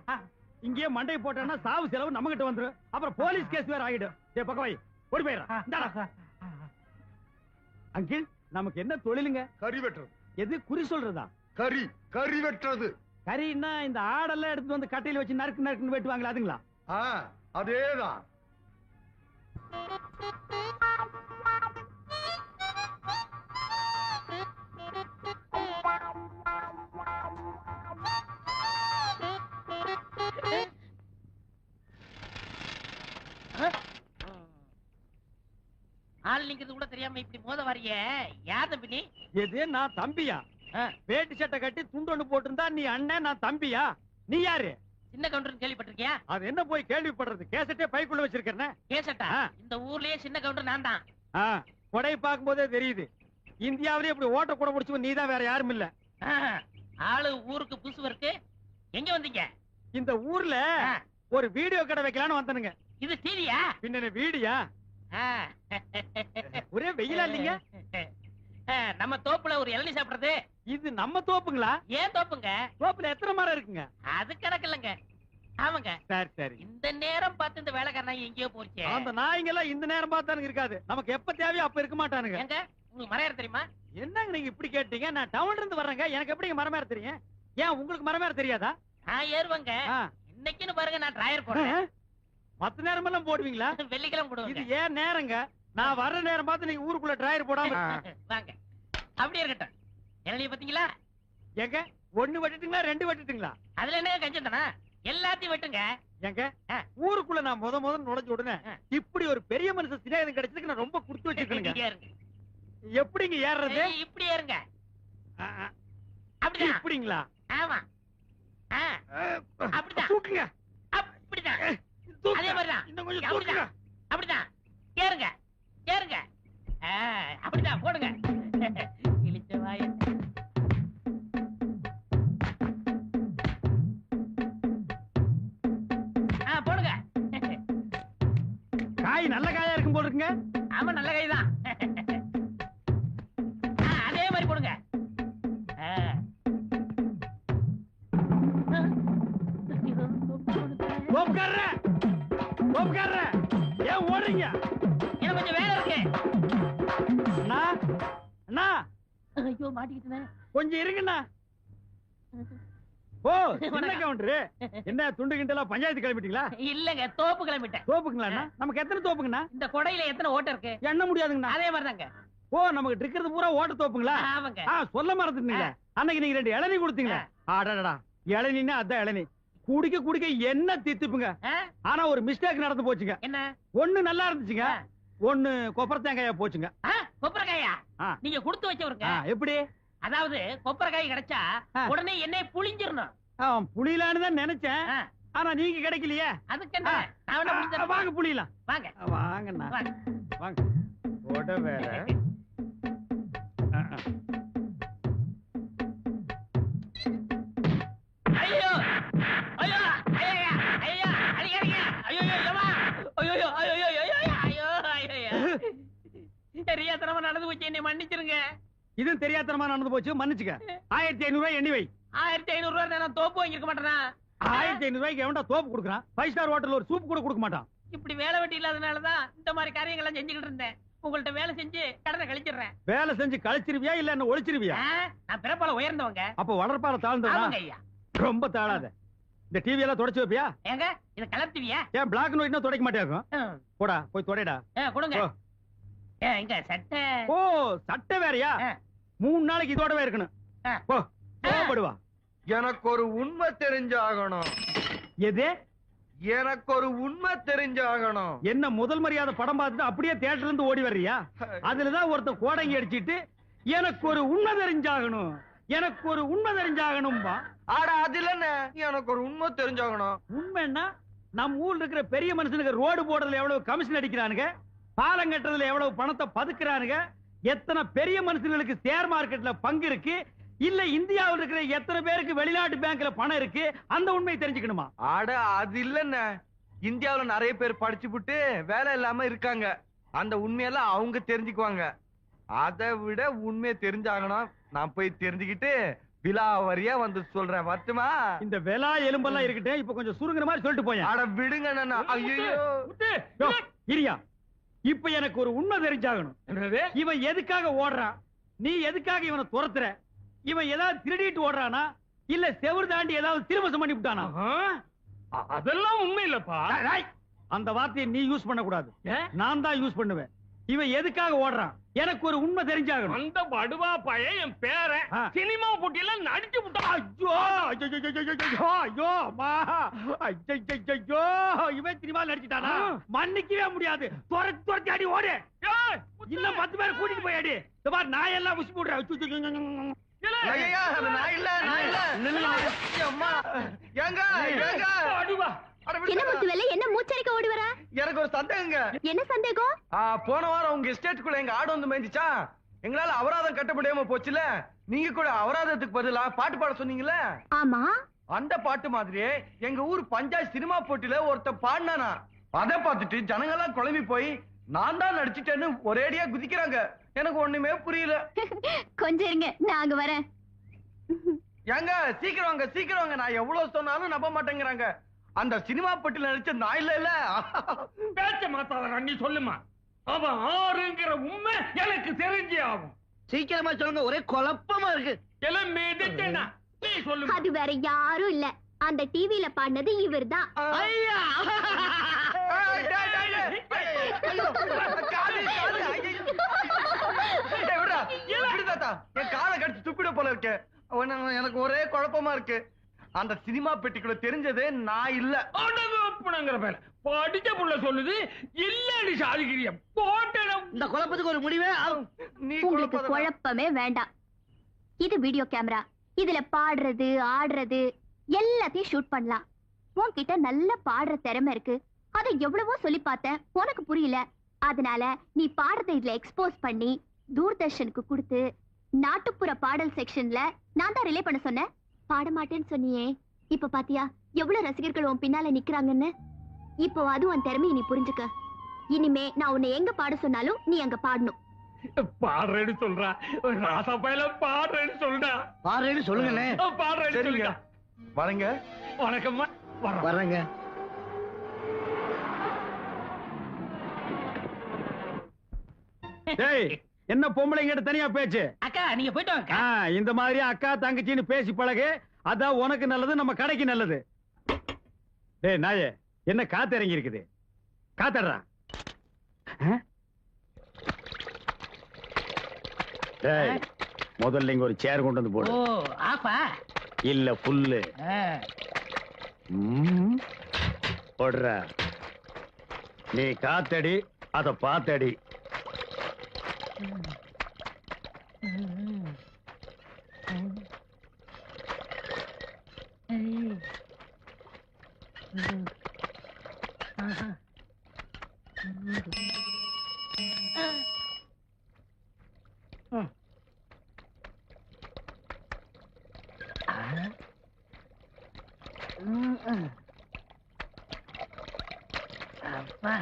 C: இங்கேயே மண்டையை போட்டான்னா சாவு செலவு நம்ம கிட்ட வந்துரும். அப்புறம் போலீஸ் கேஸ் வேற ஆகிடும். ஏ பக்கவாய் ஓடி போயிடுறா. அங்கிள் நமக்கு என்ன தொழிலுங்க?
I: கறி வெட்டுறது.
C: எது குறி சொல்றதா?
I: கறி வெட்டுறது.
C: கறின்னா இந்த ஆடெல்லாம் எடுத்து வந்து கட்டையில வச்சு நறுக்கு நறுக்குன்னு வெட்டுவாங்களா, அதுங்களா?
I: அதேதான்.
A: ஆள் நிக்கிறது கூட தெரியாம இப்படி மோத வரைய யார் தம்பி நீ?
C: எது நான் தம்பியா? வேட்டி சட்டை கட்டி துண்டொன்னு போட்டிருந்தா நீ அண்ணன், நான் தம்பியா? நீ யாரு?
A: சின்ன கவுண்டர் கேள்விப்பட்டிருக்கியா?
C: அது என்ன போய் கேள்விப்படுறது? கேசட்டே பைக்குள்ள வச்சிருக்கேன்.
A: கேசட்டா? இந்த ஊர்லயே சின்ன கவுண்டர் நான் தான்.
C: கொடை பார்க்கும் போதே தெரியுது. இந்தியாவிலே இப்படி ஓட்ட கூட முடிச்சு நீ தான், வேற யாரும் இல்ல.
A: ஆளு ஊருக்கு புதுசு இருக்கு. எங்க வந்தீங்க?
C: இந்த ஊர்ல ஒரு வீடியோ கடை வைக்கலான்னு வந்தனுங்க.
A: இது டிவியா?
C: பின்ன வீடியா? ஒரே வெயிலா இல்லீங்க?
A: நம்ம தோப்புல ஒரு இளநீ சாப்பிடுறது.
C: இது நம்ம தோப்புங்களா?
A: ஏன் தோப்புங்க?
C: தோப்புல எத்தனை மரம் இருக்குங்க?
A: அது கணக்கு இல்லங்க. ஆமாங்க.
C: சரி சரி.
A: இந்த நேரம் பார்த்து இந்த வேலைக்காரன் எங்கேயோ போச்சு.
C: அந்த நாய்ங்க எல்லாம் இந்த நேரம் பார்த்தானுங்க இருக்காது. நமக்கு எப்ப தேவையோ அப்ப இருக்க மாட்டானுங்க.
A: எங்க உங்களுக்கு மரம் தெரியுமா?
C: என்னங்க நீங்க இப்படி கேட்டீங்க? நான் டவுன்ல இருந்து வர்றேங்க, எனக்கு எப்படிங்க மரம் தெரியும்? ஏன் உங்களுக்கு மரம் தெரியாதா?
A: நான் ஏறுவேங்க. இன்னைக்குன்னு பாருங்க, நான் டிரைவர் போடுறேன்.
C: மத்த நேரம் எல்லாம் போடுவீங்களா?
A: வெள்ளிக்கிழமை போடுவேன்.
C: இது ஏன் நேரங்க? நான் வர்ற நேரம் பார்த்து நீங்க ஊருக்குள்ள டிரைவர் போடாம
A: வாங்க. அப்படியே இருக்கட்டும். இளநீ பாத்தீங்களா?
C: எங்க ஒண்ணு வெட்டுட்டீங்களா, ரெண்டு வெட்டுட்டீங்களா?
A: அதுல என்ன கஞ்சம் தானா? எல்லாத்தையும் வெட்டுங்க.
C: எங்க ஊருக்குள்ள நான் முத நுழைஞ்ச உடனே இப்படி ஒரு பெரிய மனுஷன் சிநேகிதம் கிடைச்சதுக்கு நான் ரொம்ப குடுத்து வச்சிருக்கேன். எப்படிங்க ஏறுறது?
A: இப்படி ஏறுங்க. அப்படிதான்.
C: இப்படிங்களா?
A: ஆமா. அப்படிதான்.
C: தூக்குங்க.
A: அப்படிதான். அதே மாதிரிதான்.
C: இன்னும் கொஞ்சம் தூக்குங்க.
A: அப்படிதான். ஏறுங்க ஏறுங்க. அப்படிதான் போடுங்க. இழிச்ச வாய. போடுங்க.
C: காய் நல்ல காயா இருக்கும் போல இருக்குங்க.
A: ஆமா நல்ல காய் தான்.
C: ஏன் ஓடுறீங்க?
A: எனக்கு கொஞ்சம் வேலை இருக்கு.
C: அண்ணா அண்ணா
A: ஐயோ மாட்டிக்கிட்டேன்.
C: கொஞ்சம் இருங்கண்ணா. ஓ சின்ன கவுண்டரு, என்ன துண்டு கிண்டலாம் பஞ்சாயத்து கிளம்பிட்டீங்களா?
A: இல்லங்க, தோப்பு கிளம்பிட்டேன்.
C: தோப்புங்களா? நமக்கு எத்தனை தோப்புங்கண்ணா?
A: இந்த கொடையில எத்தனை ஓட்டை இருக்கு?
C: எண்ண முடியாதுங்கண்ணா.
A: அதே மாதிரிதாங்க.
C: ஓ நமக்கு இருக்கிறது பூரா ஓட்ட தோப்புங்களா?
A: ஆமாங்க.
C: சொல்ல மறந்துட்டீங்களா? அன்னைக்கு நீங்க 2 இளநீ கொடுத்தீங்களா? அடடா, இளநீன்னா அதான் இளநீ. குடிக்க குடிக்க என்ன தித்துப்புங்க. ஆனா ஒரு மிஸ்டேக் நடந்து போச்சுங்க.
A: என்ன?
C: ஒண்ணு நல்லா இருந்துச்சுங்க, ஒண்ணு கொப்பரை தேங்காயா போச்சுங்க.
A: கொப்பரைக்காயா? நீங்க கொடுத்து வச்சவருங்க.
C: எப்படி?
A: அதாவது கொப்பரைக்காய் கிடைச்சா உடனே என்னைய புளிஞ்சிரணும்.
C: புளியலான்னு தான் நினைச்சேன். ஆனா நீங்க கிடைக்கலையே.
A: அதுக்கு என்ன, நான் வேணா புளிஞ்சறேன்.
C: வாங்க புளியலாம்.
A: வாங்க
C: வாங்கண்ணா, வாங்க. ஓட வேற.
A: ஐயோ ஐயோ ஐயா ஐயா அடிக்காதீங்க. ஐயோ யம்மா. ஐயோ ஐயோ ஐயோ ஐயோ ஐயோ. தெரியாதனமா நடந்து போச்சு, என்னை மன்னிச்சிருங்க.
C: இதுவும் தெரியாதனமா நடந்து போச்சு, மன்னிச்சுக்க. 1500 ரூபாய் எண்ணி வை.
A: 1500 ரூபாய் நான் தோப்பு வாங்கிருக்க மாட்டேனா?
C: 1500 ரூபாய்க்கு எவன்டா தோப்பு கொடுக்குறான்? 5 ஸ்டார் ஹோட்டல்ல ஒரு சூப் கூட கொடுக்க மாட்டான்.
A: இப்படி வேலை வெட்டி இல்லாதனாலதான் இந்த மாதிரி காரியங்கள்லாம் செஞ்சுக்கிட்டு இருந்தேன். உங்கள்ட்ட வேலை செஞ்சு கடனை கழிச்சிடுறேன்.
C: வேலை செஞ்சு கழிச்சிருவியா இல்ல என்ன ஒழிச்சிருவியா?
A: நான் பிறப்பால உயர்ந்தவங்க.
C: அப்ப வளர்ப்பால தாழ்ந்தவனா?
A: ஐயா
C: ரொம்ப தாழாத. இந்த டிவி எல்லாம் தொடச்சு வைப்பியா?
A: ஏங்க இத கலர் டிவியா?
C: ஏன் பிளாக் அண்ட் ஒயிட்னா துடைக்க மாட்டேங்க? போடா போய் தொடைடா.
A: கொடுங்க. இங்க சட்டை.
C: ஓ சட்டை வேறயா? 3 நாளைக்கு இதோடவே இருக்கணும். போ போடுவா.
I: எனக்கு ஒரு உண்மை தெரிஞ்சாகணும்.
C: எது?
I: எனக்கு ஒரு உண்மை தெரிஞ்சாகணும்.
C: என்ன முதல் மரியாதை படம் பார்த்துட்டு அப்படியே தியேட்டர்ல இருந்து ஓடி வர்றியா? அதுலதான் ஒருத்தன் கோடங்கி அடிச்சிட்டு எனக்கு ஒரு உண்மை தெரிஞ்சாகணும், எனக்கு ஒரு உண்மை தெரிஞ்சாகணும்பா.
I: ஆட அது இல்லன்னு, எனக்கு ஒரு உண்மை தெரிஞ்சாகணும்.
C: உண்மைன்னா நம்ம ஊர்ல இருக்கிற பெரிய மனுஷனுக்கு ரோடு போடுறதுல எவ்வளவு கமிஷன் அடிக்கிறானுங்க, பாலம் கட்டுறதுல எவ்வளவு பணத்தை பதுக்குறானுங்க, எத்தனை பெரிய மனுஷங்களுக்கு ஷேர் மார்க்கெட்ல பங்கு இருக்கு, இல்ல இந்தியாவில் இருக்கிற எத்தனை பேருக்கு வெளிநாட்டு பேங்க்ல பணம் இருக்கு, அந்த உண்மையை தெரிஞ்சுக்கணுமா?
I: ஆட அது இல்லன்னு, இந்தியாவுல நிறைய பேர் படிச்சு விட்டு வேலை இல்லாம இருக்காங்க. அந்த உண்மையெல்லாம் அவங்க தெரிஞ்சுக்குவாங்க. அதை விட உண்மையை தெரிஞ்சாகணும். நான் போய் தெரிஞ்சுக்கிட்டு விலாவரியா வந்து சொல்றேன். வரட்டுமா?
C: இந்த விலா எலும்பெல்லாம் இருக்கட்டும், இப்ப கொஞ்சம் சுருங்குற மாதிரி சொல்லிட்டு போய்.
I: ஆட விடுங்க. ஐயோ
C: இரியா, இப்ப எனக்கு ஒரு உண்மை தெரிஞ்சாகணும். இவன் எதுக்காக ஓடுறான்? நீ எதுக்காக இவனை துரத்துற? இவன் ஏதாவது திருடிட்டு ஓடுறானா இல்ல செவுறு தாண்டி ஏதாவது திருமசம் பண்ணி விட்டானா?
D: அதெல்லாம் உண்மை இல்லப்பா.
C: அந்த வார்த்தையை நீ யூஸ் பண்ண கூடாது, நான் தான் யூஸ் பண்ணுவேன். இவன் எதுக்காக ஓடுறான்? எனக்கு ஒரு உண்மை தெரிஞ்சாகணும்.
D: அந்த படுவா பையன் என் பேரை சினிமா போட்டியில நடிச்சு விட்டான்.
C: ஐயோ ஐயோ ஐயோ அம்மா, ஐயோ இவன் சினிமா நடிச்சிட்டானா? மன்னிக்கவே முடியாது. துரத்தி அடி ஓடு. இன்னும் 10 பேர் கூட்டிட்டு போய் அடி. நான் எல்லாம் உசி போடுறேன்.
B: என்ன மூச்சரிக்க ஓடி வர?
I: எனக்கு ஒரு சந்தேகங்க.
B: என்ன சந்தேகம்?
I: போன வாரம் உங்க எஸ்டேட்டுக்குள்ள எங்க ஆடு வந்து மேய்ஞ்சிச்சா, எங்களால அபராதம் கட்ட முடியாம போச்சுல. நீங்க கூட அபராதத்துக்கு பதிலா பாட்டு பாட சொன்னீங்கல்ல?
B: ஆமா.
I: அந்த பாட்டு மாதிரியே எங்க ஊர் பஞ்சாயத்து சினிமா போட்டியில ஒருத்தன் பாடினானா. அதை பார்த்துட்டு ஜனங்க எல்லாம் குழம்பி போய் நான் தான் நடிச்சிட்டேன்னு ஒரேடியா குதிக்கிறாங்க. எனக்கு ஒண்ணுமே புரியல.
B: கொஞ்சம் இருங்க, நான் அங்க வரேன்.
I: ஏங்க சீக்கிரம் வாங்க, சீக்கிரம் வாங்க. நான் எவ்வளவு சொன்னாலும் நம்ப மாட்டேங்கிறாங்க. அந்த சினிமா பட்டியல நடிச்ச நான் இல்ல.
D: பேச்ச மாத்தாத நீ சொல்லுமா. அவன் ஆறுங்கிற உண்மை எனக்கு தெரிஞ்சே ஆகும்.
A: சீக்கிரமா சொல்லுங்க, ஒரே குழப்பமா இருக்கு.
D: எல்லாம் மேதிட்டேனா நீ சொல்லு.
B: அது வேற யாரும் இல்ல, அந்த டிவில பாடினது இவர்தான்.
A: ஐயா
I: என் காலை கடிச்சு துப்பிட போல இருக்கு. எனக்கு ஒரே குழப்பமா இருக்கு. அந்த சினிமா பெட்டிக்குள்ள தெரிஞ்சதே நான் இல்ல.
D: படிச்ச புள்ள சொல்லுது இல்லன்னு சாதிக்கிறிய போட்ட.
A: இந்த குழப்பத்துக்கு ஒரு முடிவே.
B: உங்களுக்கு குழப்பமே வேண்டாம். இது வீடியோ கேமரா. இதுல பாடுறது ஆடுறது எல்லாத்தையும் ஷூட் பண்ணலாம். உன்கிட்ட நல்ல பாடுற திறமை இருக்கு. அதை எவ்வளவோ சொல்லி பார்த்தேன், உனக்கு புரியல. அதனால நீ பாடுறதை இதுல எக்ஸ்போஸ் பண்ணி தூர்தர்ஷனுக்கு கொடுத்து நாட்டுப்புற பாடல் செக்ஷன்ல நான் தான் ரிலே பண்ண சொன்னேன். பாட மாட்டேன்னு சொன்னியே, இப்ப பாத்தியா எவ்வளவு ரசிகர்கள் உன் பின்னால நிக்கிறாங்கன்னு. இப்போ அது உன் திறமையை நீ புரிஞ்சுக்க. இனிமே நான் உன்னை எங்க பாட சொன்னாலும் நீ அங்க பாடணும்.
D: பாடுறேன்னு சொல்றா ராசா பையல, பாடுறேன்னு சொல்றா.
A: பாடுறேன்னு சொல்லுங்கண்ணே.
D: பாடுறேன்னு சொல்லுங்க.
I: வரங்க.
D: வணக்கம்மா.
A: வரங்க.
C: டேய் என்ன பொம்பளைங்கிட்ட தனியா பேச்சு?
A: அக்கா நீங்க போயிட்டு வாங்க.
C: இந்த மாதிரி அக்கா தங்கச்சின்னு பேசி பழகு. அதான் உனக்கு நல்லது, நம்ம கடைக்கு நல்லது. டேய் நாயே, என்ன காத்து இறங்கி இருக்குது? காத்தடுறா. டேய் முதல்ல இங்க ஒரு சேர் கொண்டு வந்து போடு.
A: ஓ ஆஃபா
C: இல்ல புல்லு போடுற. நீ காத்தடி, அத பாத்தடி.
A: அப்பா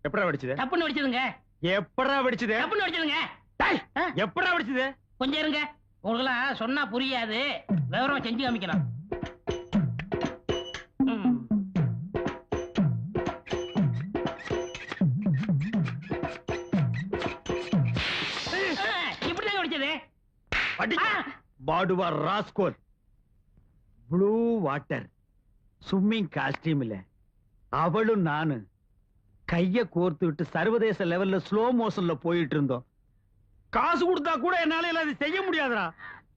C: எப்படா வெடிச்சது?
A: தப்புன்னு வெடிச்சதுங்க.
C: எப்படா வெடிச்சது?
A: தப்புன்னு வெடிச்சதுங்க.
C: எப்படா வெடிச்சது?
A: கொஞ்சம் இருங்க, உங்களுக்கெல்லாம் சொன்னா புரியாது, விவரமா செஞ்சு காமிக்கலாம். இப்படிதாங்க வெடிச்சது.
C: பாடுவா rascal. Blue water swimming costume இல்ல, அவளும் நானு கைய கோர்த்து விட்டு சர்வதேச லெவல்ல ஸ்லோ மோஷன்ல போயிட்டு இருந்தோம். காசு கொடுத்தா கூட என்னால அதை செய்ய முடியாதுடா.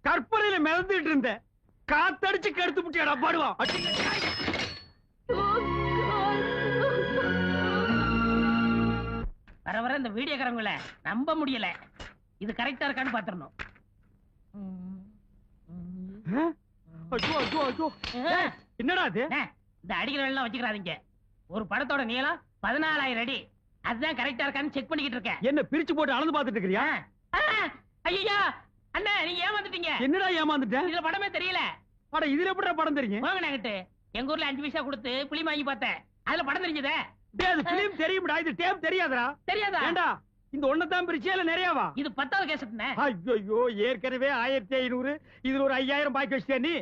C: கற்பனையில மிதந்துட்டு இருந்த காத்தடிச்சு கெடுத்து முட்டியாடா பாடுவா.
A: வர வர இந்த வீடியோக்காரங்கள நம்ப முடியல. இது கரெக்டா இருக்கான்னு பாத்துறணும்.
C: என்னடா அது?
A: இந்த அடிக்கிற எல்லாம் வச்சுக்கிறாதீங்க. ஒரு படத்தோட நீளம் 14,000 அடி. அதுதான் கரெக்டா இருக்கான்னு செக் பண்ணிக்கிட்டு இருக்கேன்.
C: என்ன பிரிச்சு போட்டு அளந்து பாத்துட்டு இருக்கறியா?
A: ஐயா அண்ணா நீங்க ஏமாந்துட்டீங்க.
C: என்னடா ஏமாந்துட்டேன்?
A: இதுல படமே தெரியல.
C: அட இதுல எப்படிடா படம் தெரியும்?
A: வாங்க கிட்ட எங்க ஊர்ல 5 பைசா கொடுத்து புளி வாங்கி பார்த்தேன். அதுல படம் தெரிஞ்சதே.
C: டேய் அது ஃபிலிம் தெரியும்டா, இது டேப் தெரியாதடா.
A: தெரியாதா?
C: ஏண்டா இந்த ஒண்ணதான் பிரிச்சியா இல்ல நிறையவா?
A: இது 10வது கேசட்னே.
C: ஐயோ ஏற்கனவே 1500, இதுல ஒரு 5000 பாக்கி வச்சிட்டே நீ.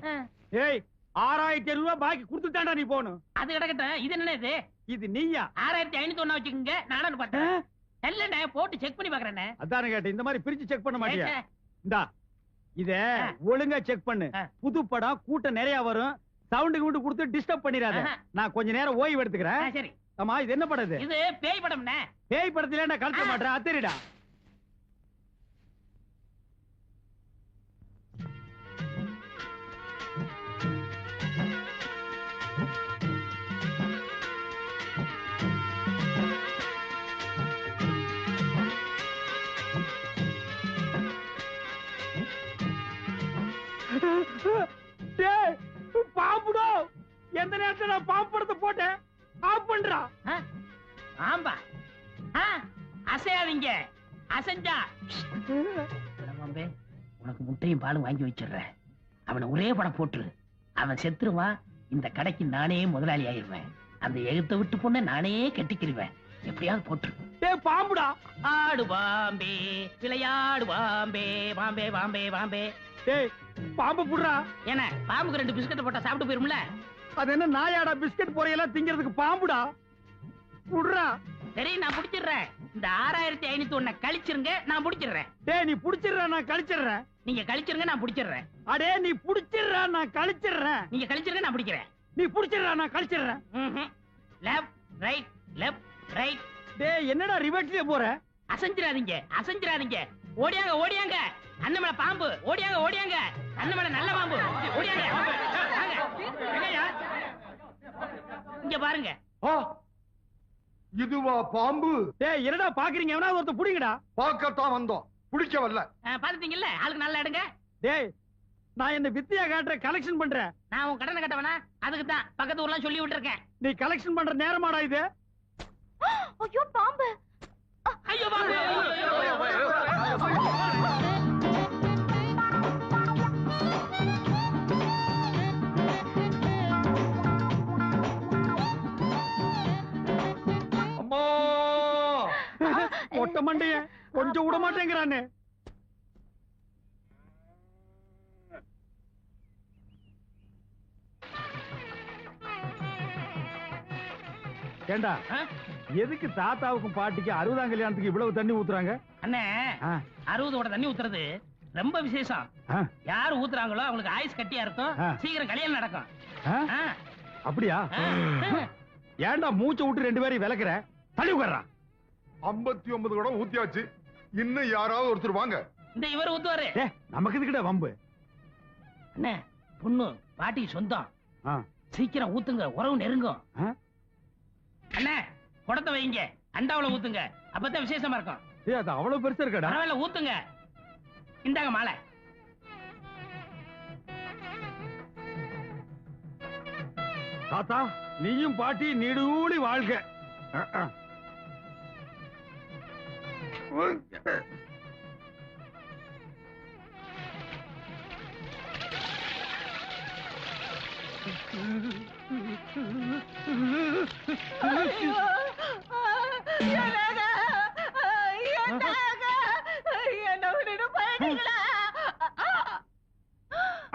C: ஏய் 6500 ரூபாய் பாக்கி கொடுத்துட்டான்டா நீ போணும். அது
A: கிடக்கட்டும். இது என்ன இது?
C: இது நீயா?
A: 6501 வச்சுக்கங்க. நானும் பார்த்தேன். இல்லண்ணே போட்டு செக் பண்ணி பாக்குறேனே.
C: அதானே கேட்டேன். இந்த மாதிரி பிரிச்சு செக் பண்ண மாட்டியா? இந்தா இத ஒழுங்கா செக் பண்ணு. புது படம் கூட்டம் நிறைய வரும். சவுண்டுக்கு விட்டு கொடுத்து டிஸ்டர்ப் பண்ணிராத. நான் கொஞ்ச நேரம் ஓய்வு எடுத்துக்கிறேன்.
A: சரி.
C: ஆமா இது என்ன படம்?
A: இது பேய் படம்னே.
C: பேய் படத்துல நான் கலக்க மாட்டேன். அத்தரிடா. பாம்புடா. எந்த நேரத்துல நான் பாம்பு படத்தை போட்டேன். ஆஃப் பண்றா.
A: ஆம்பா அசையாதீங்க. அசைஞ்சா பாம்பே உனக்கு முட்டையும் பாலும் வாங்கி வச்சிடுறேன். அவனை ஒரே படம் போட்டுரு. அவன் செத்துருவான். இந்த கடைக்கு நானே முதலாளி ஆயிருவேன். அந்த எகுத்த விட்டு பொண்ணை நானே கட்டிக்கிருவேன். எப்படியாவது போட்டுரு.
C: பாம்புடா.
A: ஆடு பாம்பே விளையாடு பாம்பே பாம்பே பாம்பே பாம்பே.
C: பாம்பு புடுறா.
A: என்ன பாம்புக்கு 2 பிஸ்கட் போட்டா சாப்பிட்டு போயிரும்ல?
C: அது என்ன நாயாடா பிஸ்கட் போறையெல்லாம் திங்கிறதுக்கு பாம்புடா. புடுறா.
A: சரி நான் புடிச்சிடுறேன். இந்த 6501 கழிச்சிருங்க, நான் புடிச்சிடுறேன்.
C: டேய் நீ புடிச்சிடுற, நான் கழிச்சிடுறேன்.
A: நீங்க கழிச்சிருங்க, நான் புடிச்சிடுறேன்.
C: அடே நீ புடிச்சிடுற, நான் கழிச்சிடுறேன்.
A: நீங்க கழிச்சிருங்க, நான் புடிக்கிறேன்.
C: நீ புடிச்சிடுற, நான் கழிச்சிடுறேன்.
A: Left right left right.
C: டேய் என்னடா ரிவர்ஸ்ல போற?
A: அசஞ்சிராதீங்க அசஞ்சிராதீங்க. ஓடியாங்க ஓடியாங்க. அண்ணன் மேல பாம்பு, ஓடியாங்க ஓடியாங்க. அண்ணன் மேல நல்ல பாம்பு, ஓடியாங்க. வாங்க. எங்கய்யா? இங்க பாருங்க.
J: இதுவா பாம்பு?
C: டேய் என்னடா பாக்குறீங்க? எவனா ஒருத்தர் புடிங்கடா.
J: பார்க்கத்தான் வந்தோம், பிடிக்க வரல.
A: பாத்துட்டீங்கல்ல, ஆளுக்கு நல்லா எடுங்க.
C: டேய் நான் என்ன வித்தியா காட்டுற கலெக்ஷன் பண்றேன்.
A: நான் உன் கடனை கட்டவனா? அதுக்கு தான் பக்கத்து ஊர்லாம் சொல்லி விட்டுருக்கேன்.
C: நீ கலெக்ஷன் பண்ற நேரமாடா இது?
B: ஐயோ பாம்பு!
A: ஐயோ பாம்பு!
J: அம்மா!
C: ஒட்ட மண்டைய கொஞ்சம் விட மாட்டேங்கிறானே. ஏண்டா எதுக்கு தாத்தாவுக்கும் பாட்டிக்கு 60ஆம் கல்யாணத்துக்கு இவ்வளவு தண்ணி ஊத்துறாங்க?
A: அண்ணே 60 ஓட தண்ணி ஊத்துறது ரொம்ப விசேஷம். யாரு ஊத்துறாங்களோ அவங்களுக்கு ஆயுஸ் கட்டியா இருக்கும், சீக்கிரம் கல்யாணம் நடக்கும்.
C: அப்படியா? ஏண்டா மூச்சை விட்டு 2 பேரையும் விளக்குற? தள்ளி உட்கார்றான்.
J: 59 குடம் ஊத்தியாச்சு, இன்னும் யாராவது ஒருத்தர் வாங்க.
A: இந்த இவர் ஊத்துவாரு.
C: நமக்கு இதுக்கிட்ட வம்பு.
A: அண்ணே பொண்ணு பாட்டி சொந்தம், சீக்கிரம் ஊத்துங்க, உறவு நெருங்கும். அண்ணே குடத்தை வைங்க, அண்டாவுல ஊத்துங்க, அப்பதான் விசேஷமா இருக்கும்.
C: அது அவ்வளவு பெருசா இருக்கடா.
A: பரவாயில்ல ஊத்துங்க. இந்தாங்க மாலை.
C: தாத்தா நீயும் பாட்டி நீடூழி வாழ்க.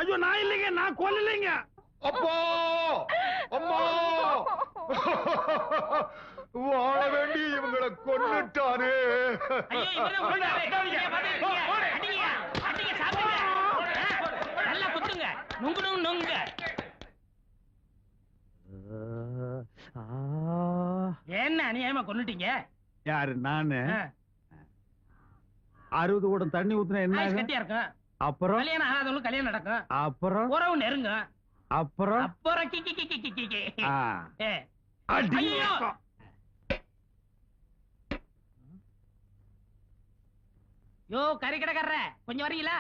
C: ஐயோ நான் இல்லைங்க, நான் கொல்லலைங்க.
J: அப்பா! அம்மா! வாழ வேண்டி இவங்களை கொன்னுட்டானே.
A: நல்லா குத்துங்க, நுங்கு நுங்க. என்ன அநியாயமா கொன்னுட்டீங்க?
C: யாரு? நானு 60 குடம் தண்ணி ஊத்துனா என்ன
A: கட்டியா இருக்கும்.
C: அப்புறம்
A: கல்யாணம் ஆகாதவங்களுக்கு கல்யாணம் நடக்கும்,
C: அப்புறம்
A: உறவு நெருங்கும்,
C: அப்புறம்
A: அப்புறம் கிக்கி கிக்கி கிக்கி கிக்கி. ஐயோ! யோ கறி கடைக்காரர கொஞ்சம் வரீங்களா?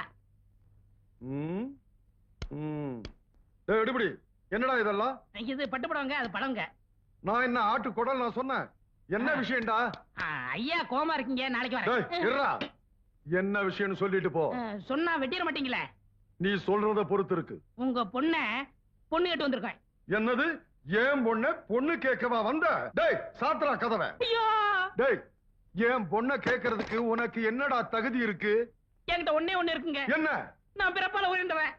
J: எடுபடி என்னடா இதெல்லாம்?
A: இது பட்டுப்படவங்க, அது பழங்க.
J: நான் என்ன ஆட்டு குடல் நான் சொன்னேன்? என்ன விஷயம்டா?
A: ஐயா கோமா இருக்கீங்க, நாளைக்கு வரேன்.
J: என்ன விஷயம்னு சொல்லிட்டு போ.
A: சொன்னா வெட்டிட மாட்டீங்களே?
J: நீ சொல்றத பொறுத்து இருக்கு.
A: உங்க பொண்ண பொண்ணு கேட்டு வந்திருக்கேன்.
J: என்னது? ஏன் பொண்ண பொண்ணு கேட்கவா வந்த? டேய் சாத்ரா கதவை. டேய் ஏன் பொண்ண கேட்கறதுக்கு உனக்கு என்னடா தகுதி இருக்கு?
A: என்கிட்ட ஒண்ணே ஒண்ணு இருக்குங்க.
J: என்ன?
A: நான் பிறப்பால உயர்ந்தவன்.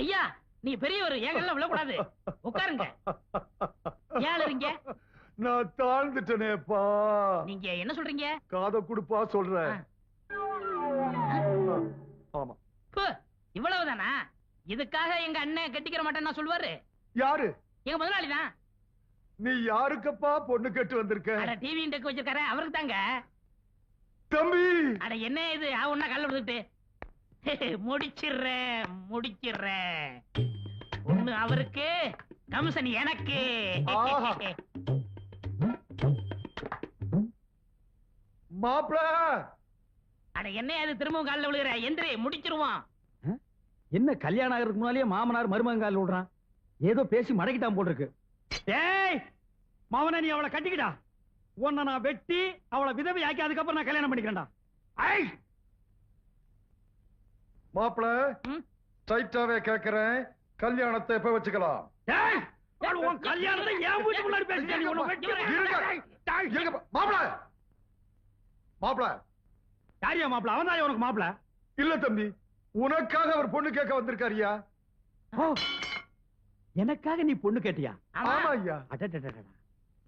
A: ஐயா நீ பெரியவர், ஏங்கெல்லாம் விழக்கூடாது, உட்காருங்க. ஏன் இருங்க?
J: நான் தாழ்ந்துட்டனேப்பா.
A: நீங்க என்ன சொல்றீங்க?
J: காதை குடுப்பா சொல்றேன். ஆமா
A: இவ்வளவுதானா? இதுக்காக எங்க அண்ணன் கட்டிக்கிற மாட்டேன்னு சொல்லுவாரு.
J: யாரு?
A: எங்க முதலாளி தான்.
J: நீ யாருக்கப்பா பொண்ணு கேட்டு வந்திருக்க?
A: அட டிவி டெக் வச்சிருக்காரு, அவருக்கு தாங்க.
J: தம்பி
A: அட என்ன இது ஒன்னா கல்ல விடுத்துட்டு முடிச்சிடுறேன். ஒண்ணு அவருக்கு, கமிஷன் எனக்கு.
J: மாப்ள
A: அட என்ன அது திரும்பவும் காலில் விழுகிற? எந்திரி, முடிச்சிருவான்.
C: என்ன கல்யாணம் ஆகிறதுக்கு முன்னாலே மாமனார் மருமகன் காலில் விடுறான்? ஏதோ பேசி மடக்கிட்டான் போல் இருக்கு. டேய் மாமனா, நீ அவளை கட்டிக்கிட்டா, உன்னை நான் வெட்டி அவளை விதவை ஆக்கி அதுக்கப்புறம் நான் கல்யாணம் பண்ணிக்கிறேன்டா.
J: மாப்ள ஸ்ட்ரைட்டாவே கேக்குறேன், கல்யாணத்தை எப்ப வச்சுக்கலாம்?
C: கல்யாணத்தை என் வீட்டு முன்னாடி பேசிட்டேன்.
J: மாப்ள மாப்ள
C: யாரியா மாப்ள? அவன் தான் உனக்கு மாப்ள?
J: இல்ல தம்பி, உனக்காக அவர் பொண்ணு கேட்க வந்திருக்காரியா.
C: எனக்காக நீ பொண்ணு கேட்டியா?
J: ஆமா ஐயா.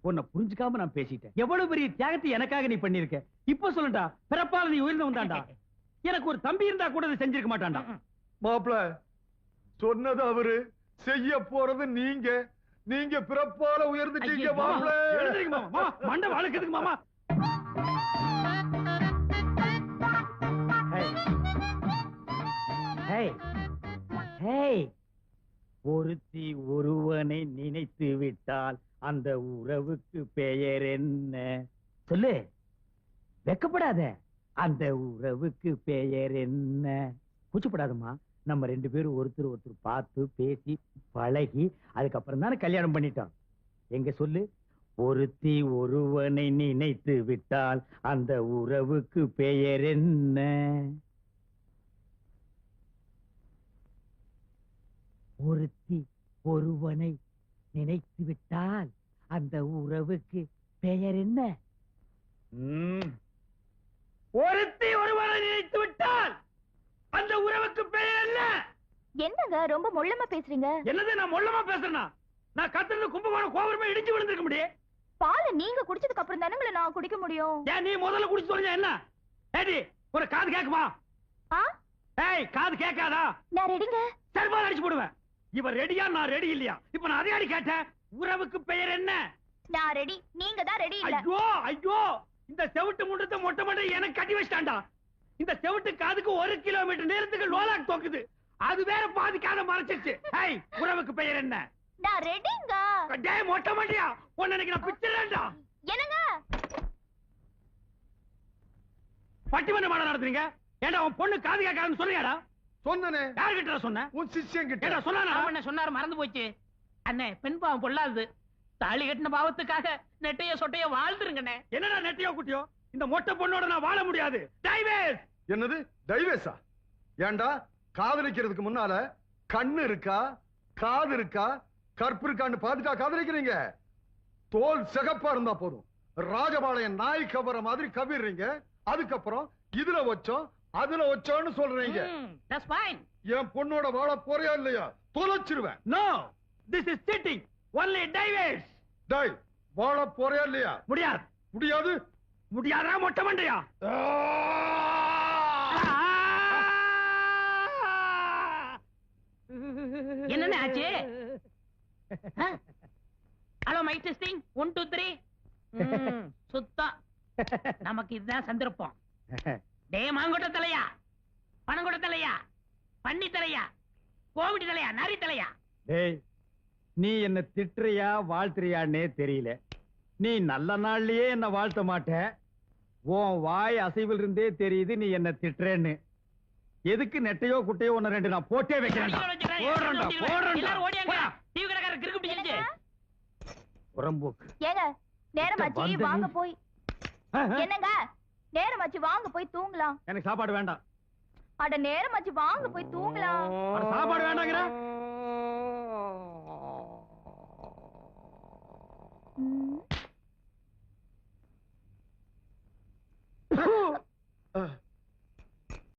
C: உன்னை புரிஞ்சுக்காம நான் பேசிட்டேன். எவ்வளவு பெரிய தியாகத்தை எனக்காக நீ பண்ணிருக்க. இப்ப சொல்லுடா, பிறப்பால நீ உயர்ந்தவன் தான்டா. எனக்கு ஒரு தம்பி இருந்தா கூட இதை செஞ்சிருக்க மாட்டான்டா.
J: மாப்ள சொன்னது அவரு, செய்ய போறது நீங்க. நீங்க பிறப்பால உயர்ந்துட்டீங்க மாப்ள.
C: மண்டை வழக்குதுக்கு மாமா. ஒருத்தி ஒருவனை நினைத்து விட்டால் அந்த உறவுக்கு பெயர் என்ன? சொல்லு, வெக்கப்படாத. அந்த உறவுக்கு பெயர் என்ன? கூச்சப்படாதம்மா. நம்ம 2 பேரும் ஒருத்தர் ஒருத்தர் பார்த்து பேசி பழகி அதுக்கப்புறம் தானே கல்யாணம் பண்ணிட்டோம். எங்க சொல்லு. ஒருத்தி ஒருவனை நினைத்து விட்டால் அந்த உறவுக்கு பெயர் என்ன? ஒருத்தி ஒருவனை நினைத்து விட்டால் அந்த உறவுக்கு பெயர் என்ன? ஒருத்தி ஒருவனை நினைத்து விட்டால் அந்த உறவுக்கு பெயர் என்ன?
B: என்னங்க ரொம்ப மொள்ளமா பேசுறீங்க?
C: என்னது நான் மொள்ளமா பேசுறேனா? நான் கத்துறது கும்பகோணம் கோபுரமே இடிச்சு விழுந்திருக்க முடியும்.
B: பாலை நீங்க குடிச்சதுக்கு அப்புறம் தானே நான் குடிக்க முடியும்.
C: ஏன் நீ முதல்ல குடிச்சு சொல்லுங்க என்ன? ஏடி ஒரு காது கேக்குமா? ஏய் காது கேட்காதா?
B: நான் ரெடிங்க.
C: செல்பால் அடிச்சு போடுவேன். இவ ரெடியா நான் ரெடி இல்லையா? இப்ப நான் அதே அடி கேட்டேன். உறவுக்கு பெயர் என்ன?
B: நான் ரெடி, நீங்க தான் ரெடி இல்ல.
C: ஐயோ ஐயோ, இந்த செவுட்டு முண்டத்தை மொட்டை மொட்டை எனக்கு கட்டி வச்சிட்டான்டா. இந்த செவுட்டு காதுக்கு 1 கிலோமீட்டர் நேரத்துக்கு லோலாக் தோக்குது. அது வேற பாதி காதை மறைச்சிருச்சு. ஏய் உறவுக்கு பெயர் என்ன?
B: நான் ரெடிங்க.
C: டேய் மொட்டை மண்டையா, உன்னை நான் பிச்சறேன்டா.
B: என்னங்க
A: பட்டிமன்ற மாட நடத்துறீங்க? ஏண்டா உன் பொண்ணு காது கேட்காதுன்னு சொல்றியாடா?
J: சொன்னனே.
A: யார்கிட்ட சொன்ன?
J: உன் சிஷ்யன் கிட்ட.
A: ஏண்டா சொன்னானா? அவன் சொன்னாரு, மறந்து போச்சு. அண்ணே, பெண் பாவம் பொல்லாது. தாலி கட்டின பாவத்துக்காக நெட்டையோ சொட்டையோ வாழ்ந்துருங்கண்ணே. என்னடா நெட்டையோ குட்டியோ? இந்த மொட்டை பொண்ணோட நான் வாழ முடியாது. டைவேஸ்.
J: என்னது டைவேஸா? ஏண்டா காதலிக்கிறதுக்கு முன்னால கண்ணு இருக்கா, காது இருக்கா, கற்பு இருக்கான்னு பாத்துட்டா காதலிக்கிறீங்க? தோல் சிகப்பா இருந்தா போதும், ராஜபாளையம் நாய் கவர மாதிரி கவிடுறீங்க. அதுக்கப்புறம் இதுல வச்சோம் அதுல வச்சோன்னு சொல்றீங்க.
A: That's fine.
J: என் பொண்ணோட வாழ போறியா இல்லையா? தொலைச்சிருவேன்.
A: No, this is cheating. Only divorce.
J: டேய் வாழ போறியா இல்லையா?
A: முடியாது.
J: முடியாது.
A: முடியாதா மொட்டை மண்டையா? என்னென்ன ஆச்சு? Hello mic testing 1 2 3. சுத்தம். நமக்கு இதுதான் சந்தர்ப்பம். டே மாங்கொட்ட தலையா, பணங்கொட்ட தலையா, பன்னி தலையா, கோவிட் தலையா, நரி தலையா?
C: டேய், நீ என்ன திட்டுறியா வாழ்த்துறியான்னே தெரியல. நீ நல்ல நாள்லயே என்ன வாழ்த்த மாட்ட. உன் வாய் அசைவில் இருந்தே தெரியுது நீ என்ன திட்டுறேன்னு. எதுக்கு நெட்டையோ குட்டையோ ஒன்னு 2 நான் போட்டே வைக்கிறேன். புறம்போக்கு.
B: ஏங்க நேரமாச்சு வாங்க போய். என்னங்க நேரமாச்சு வாங்க போய் தூங்கலாம்.
C: எனக்கு சாப்பாடு வேண்டாம்.
B: அட நேரமாச்சு வாங்க போய் தூங்கலாம்.
C: சாப்பாடு வேண்டாங்கிற